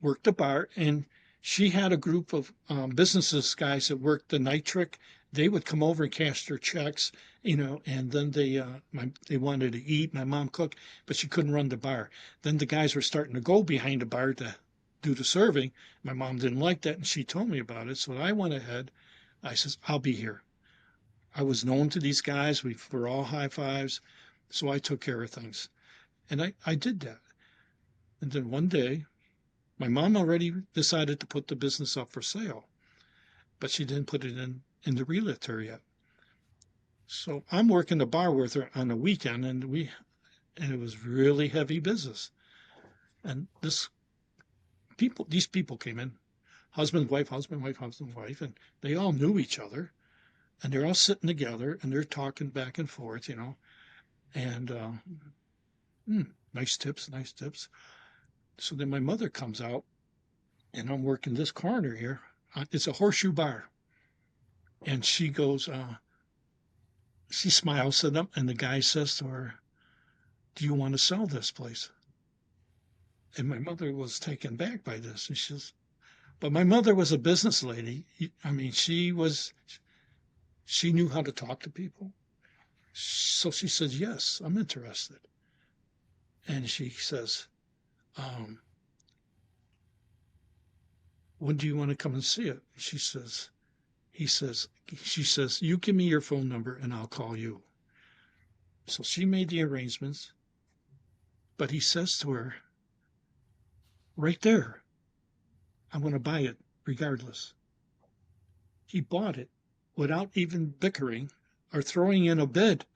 work the bar. And she had a group of businesses guys that worked the night trick. They would come over and cash their checks, and then they wanted to eat. My mom cooked, but she couldn't run the bar. Then the guys were starting to go behind the bar to do the serving. My mom didn't like that, and she told me about it. So I went ahead. I says, I'll be here. I was known to these guys. We were all high fives. So I took care of things. And I did that. And then one day, my mom already decided to put the business up for sale, but she didn't put it in the realtor yet. So I'm working the bar with her on the weekend, and it was really heavy business. And these people came in, husband, wife, husband, wife, husband, wife, and they all knew each other, and they're all sitting together and they're talking back and forth. And nice tips, nice tips. So then my mother comes out, and I'm working this corner here. It's a horseshoe bar. And she goes, she smiles at them, and the guy says to her, do you want to sell this place? And my mother was taken back by this. And but my mother was a business lady. I mean, she knew how to talk to people. So she says, yes, I'm interested. And she says, when do you want to come and see it? She says, she says, you give me your phone number and I'll call you. So she made the arrangements, but he says to her, right there, I'm going to buy it regardless. He bought it without even bickering or throwing in a bid.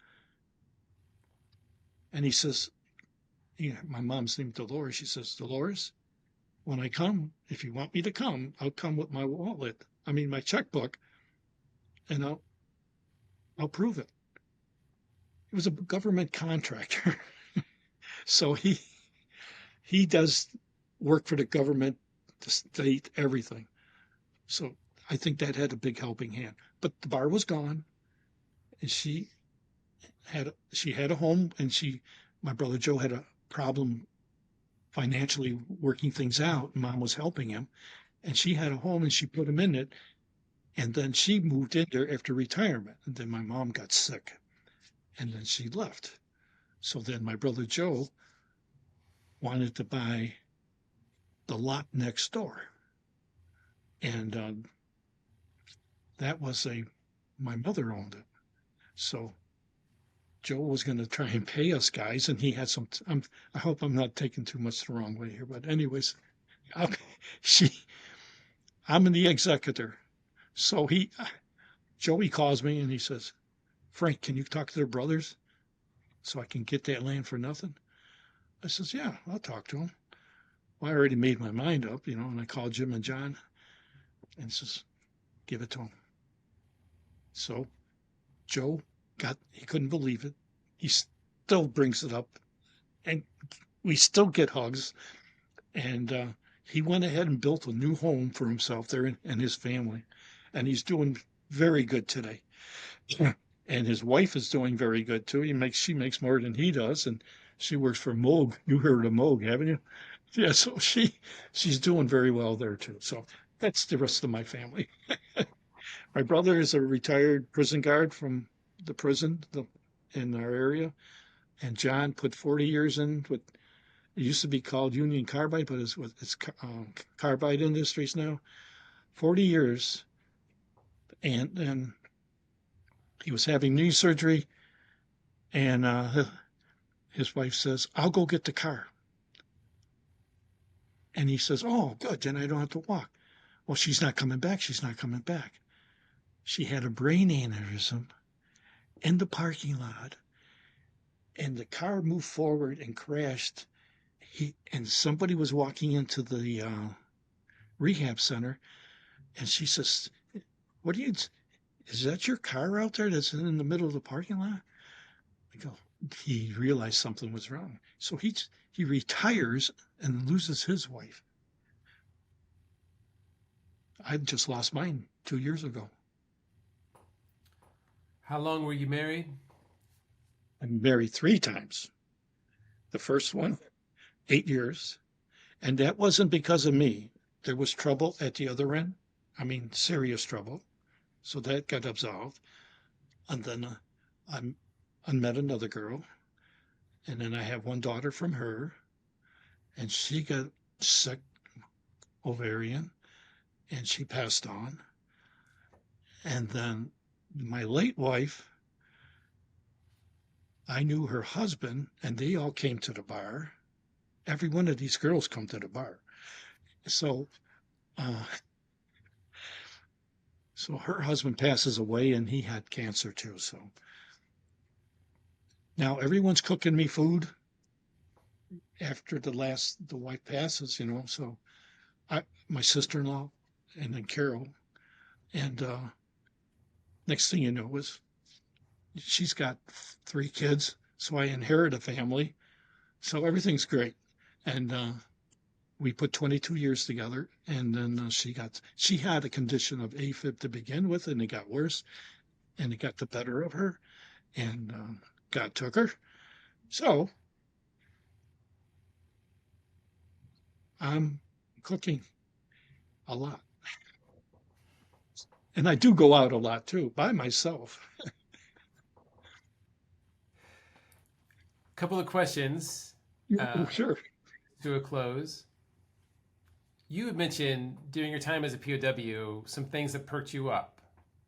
And he says, my mom's named Dolores. She says, Dolores, when I come, if you want me to come, I'll come with my my checkbook, and I'll prove it. He was a government contractor. So he does work for the government, the state, everything. So I think that had a big helping hand. But the bar was gone, and she had a home, and my brother Joe had a problem financially working things out. Mom was helping him, and she had a home, and she put him in it. And then she moved in there after retirement. And then my mom got sick, and then she left. So then my brother Joe wanted to buy the lot next door, and that was my mother owned it. So Joe was going to try and pay us guys, and he had some. I hope I'm not taking too much the wrong way here, but anyways, I, she, I'm the executor. So Joey calls me and he says, "Frank, can you talk to their brothers so I can get that land for nothing?" I says, "Yeah, I'll talk to them." Well, I already made my mind up, and I called Jim and John and says, "Give it to them." So Joe he couldn't believe it. He still brings it up, and we still get hugs. And he went ahead and built a new home for himself there and his family. And he's doing very good today. And his wife is doing very good too. She makes more than he does, and she works for Moog. You heard of Moog, haven't you? Yeah, so she's doing very well there too. So that's the rest of my family. My brother is a retired prison guard from the prison in our area, and John put 40 years in with it used to be called Union Carbide, but it's Carbide Industries now. 40 years, and then he was having knee surgery, and his wife says, "I'll go get the car." And he says, "Oh, good, then I don't have to walk." Well, she's not coming back. She's not coming back. She had a brain aneurysm in the parking lot, and the car moved forward and crashed. And somebody was walking into the rehab center, and she says, "What do you? Is that your car out there that's in the middle of the parking lot?" I go, he realized something was wrong. So he retires and loses his wife. I just lost mine 2 years ago. How long were you married? I'm married 3 times. The first one, 8 years. And that wasn't because of me. There was trouble at the other end. I mean, serious trouble. So that got absolved. And then I met another girl. And then I have one daughter from her. And she got sick, ovarian, and she passed on. And then my late wife, I knew her husband, and they all came to the bar. Every one of these girls come to the bar. So, uh, so her husband passes away, and he had cancer too. So now everyone's cooking me food after the wife passes. So my sister-in-law, and then Carol, and next thing you know is she's got 3 kids. So I inherit a family. So everything's great. And we put 22 years together, and then she had a condition of AFib to begin with, and it got worse, and it got the better of her, and God took her. So I'm cooking a lot, and I do go out a lot too by myself. Couple of questions Oh, sure. to a close. You had mentioned during your time as a POW some things that perked you up,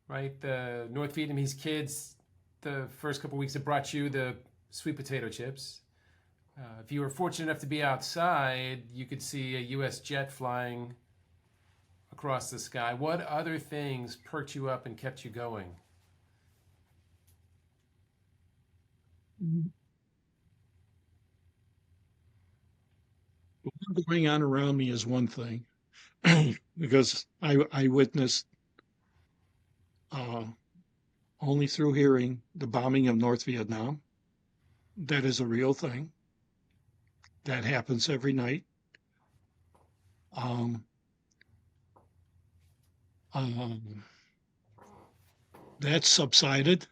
right? The North Vietnamese kids, the first couple of weeks, that brought you the sweet potato chips. If you were fortunate enough to be outside, you could see a U.S. jet flying across the sky. What other things perked you up and kept you going? What's going on around me is one thing, because I witnessed uh, only through hearing the bombing of North Vietnam. That is a real thing. That happens every night. Um, um, that subsided.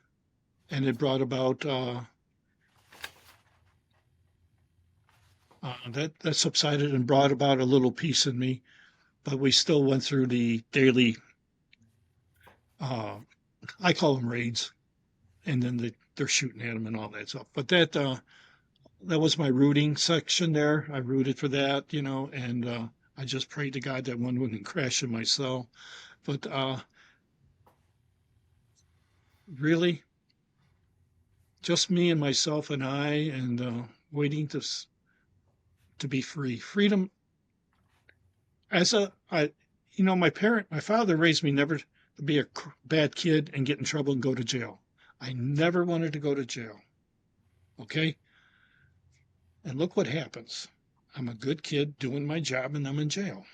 and it brought about that subsided and brought about a little peace in me. But we still went through the daily, uh, I call them raids, and then they're shooting at them and all that stuff. But that was my rooting section there. I rooted for that, and I just prayed to God that one wouldn't crash in my cell. But really, just me and myself and I, and waiting to be free. Freedom as my father raised me never to be a bad kid and get in trouble and go to jail. I never wanted to go to jail. Okay. And look what happens. I'm a good kid doing my job and I'm in jail.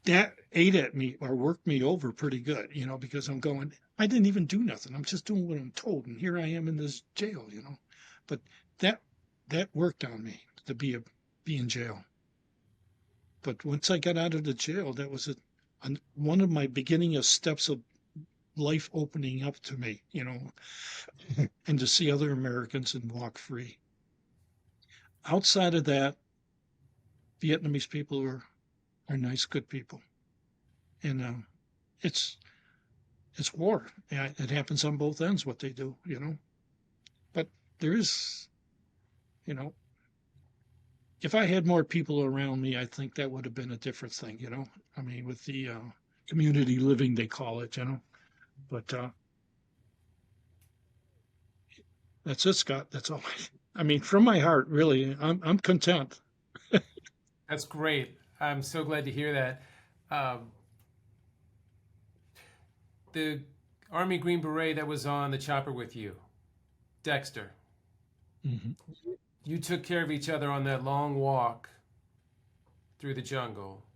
That ate at me or worked me over pretty good, because I'm going, I didn't even do nothing. I'm just doing what I'm told. And here I am in this jail. But that that worked on me to be in jail. But once I got out of the jail, that was one of my beginning of steps of life opening up to me, and to see other Americans and walk free. Outside of that, Vietnamese people are nice, good people, and it's it's war. Yeah, it happens on both ends what they do. But there is, you know, if I had more people around me, I think that would have been a different thing. I mean, with the community living, they call it. But that's it, Scott. That's all. I mean, from my heart, really, I'm content. That's great. I'm so glad to hear that. Um, the Army Green Beret that was on the chopper with you, Dexter, Mhm. you took care of each other on that long walk through the jungle.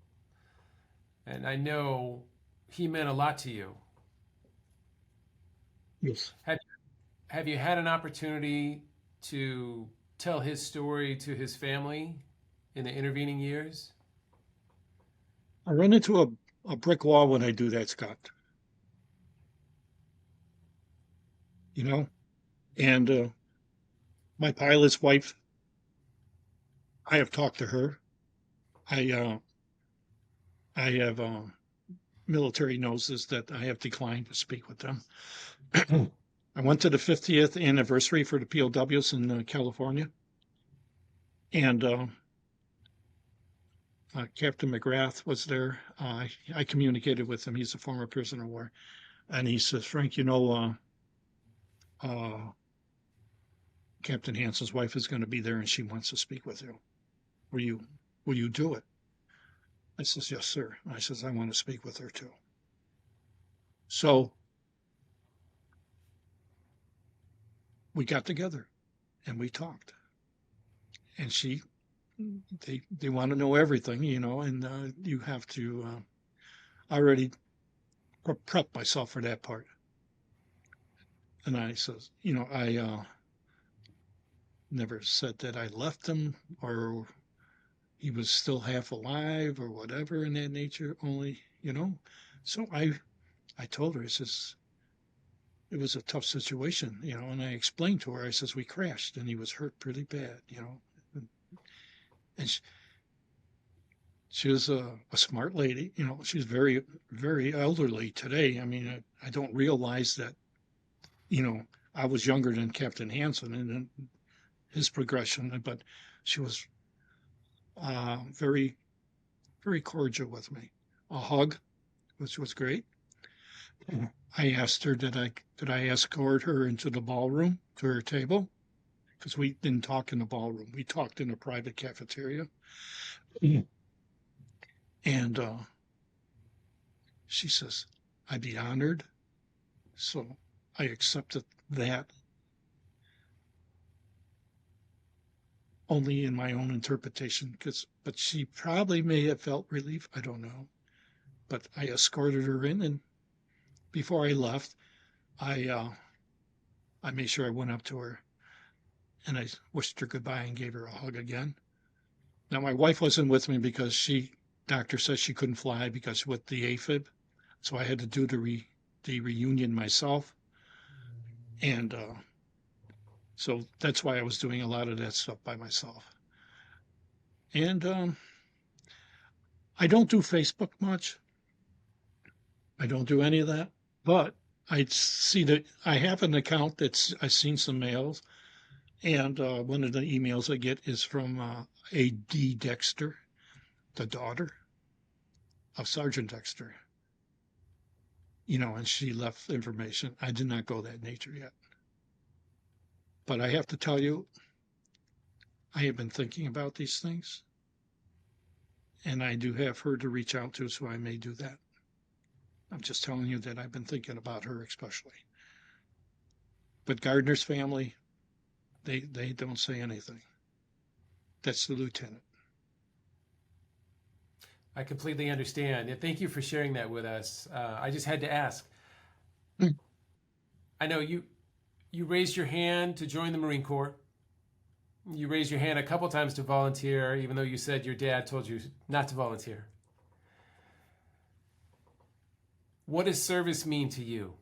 And I know he meant a lot to you. Yes. Have, have you had an opportunity to tell his story to his family in the intervening years? I run into a brick wall when I do that, Scott. You know, and my pilot's wife, I have talked to her. I I have military noses that I have declined to speak with them. I went to the 50th anniversary for the POWs in California, and Captain McGrath was there. I communicated with him. He's a former prisoner of war, and he says, "Frank, uh, Captain Hanson's wife is going to be there, and she wants to speak with you. Will you will you do it?" I says, "Yes, sir." I says, "I want to speak with her too." So we got together and we talked, and they want to know everything, and you have to already prep myself for that part. And I says, I never said that I left him or he was still half alive or whatever in that nature. Only. So I told her, I says, it was a tough situation, and I explained to her, I says, we crashed and he was hurt pretty bad. And she was a smart lady. She's very, very elderly today. I mean, I don't realize that, you know, I was younger than Captain Hansen and his progression, but she was very, very cordial with me. A hug, which was great. I asked her, did I escort her into the ballroom to her table? Because we didn't talk in the ballroom. We talked in a private cafeteria. And she says, I'd be honored. So I accepted that only in my own interpretation, but she probably may have felt relief. I don't know. But I escorted her in, and before I left, I made sure I went up to her and I wished her goodbye and gave her a hug again. Now my wife wasn't with me because doctor said she couldn't fly because with the AFib, so I had to do the reunion myself. And so that's why I was doing a lot of that stuff by myself. And I don't do Facebook much. I don't do any of that. But I see that I have an account that's I've seen some mails, and one of the emails I get is from A.D. Dexter, the daughter of Sergeant Dexter. And she left information. I did not go that nature yet. But I have to tell you, I have been thinking about these things, and I do have her to reach out to, so I may do that. I'm just telling you that I've been thinking about her especially. But Gardner's family, they don't say anything. That's the lieutenant. I completely understand. And thank you for sharing that with us. I just had to ask. Mm. I know you raised your hand to join the Marine Corps. You raised your hand a couple times to volunteer, even though you said your dad told you not to volunteer. What does service mean to you?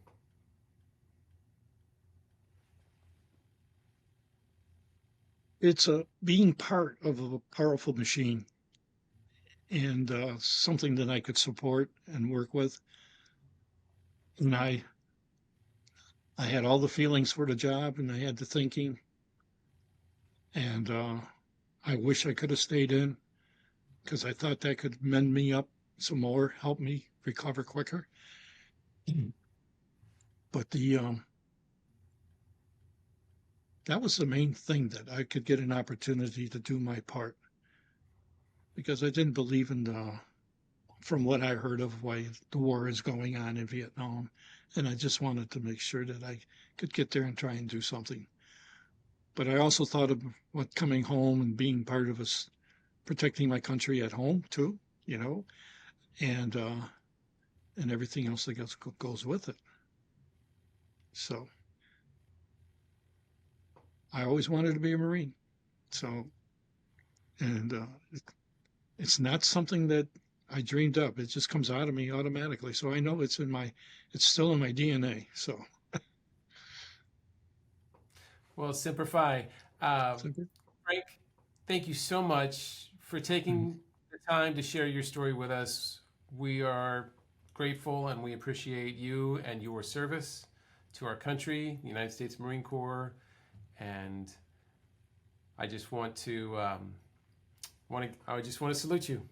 It's being part of a powerful machine, and something that I could support and work with. And I had all the feelings for the job, and I had the thinking, and I wish I could have stayed in because I thought that could mend me up some more, help me recover quicker. But that was the main thing, that I could get an opportunity to do my part, because I didn't believe in from what I heard of why the war is going on in Vietnam, and I just wanted to make sure that I could get there and try and do something. But I also thought of what coming home and being part of us protecting my country at home too, you know, and everything else that goes with it. So I always wanted to be a Marine. So, and it's not something that I dreamed up. It just comes out of me automatically. So I know it's still in my DNA. So, Well, Semper Fi. so Frank, thank you so much for mm, taking the time to share your story with us. We are grateful and we appreciate you and your service to our country, the United States Marine Corps, and I just want to I just want to salute you.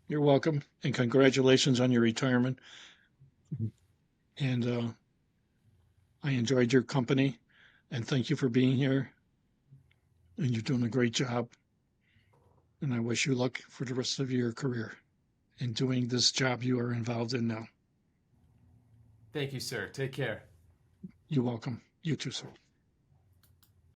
you're welcome, and congratulations on your retirement. And I enjoyed your company, and thank you for being here. And you're doing a great job. And I wish you luck for the rest of your career in doing this job you are involved in now. Thank you, sir. Take care. You're welcome. You too, sir.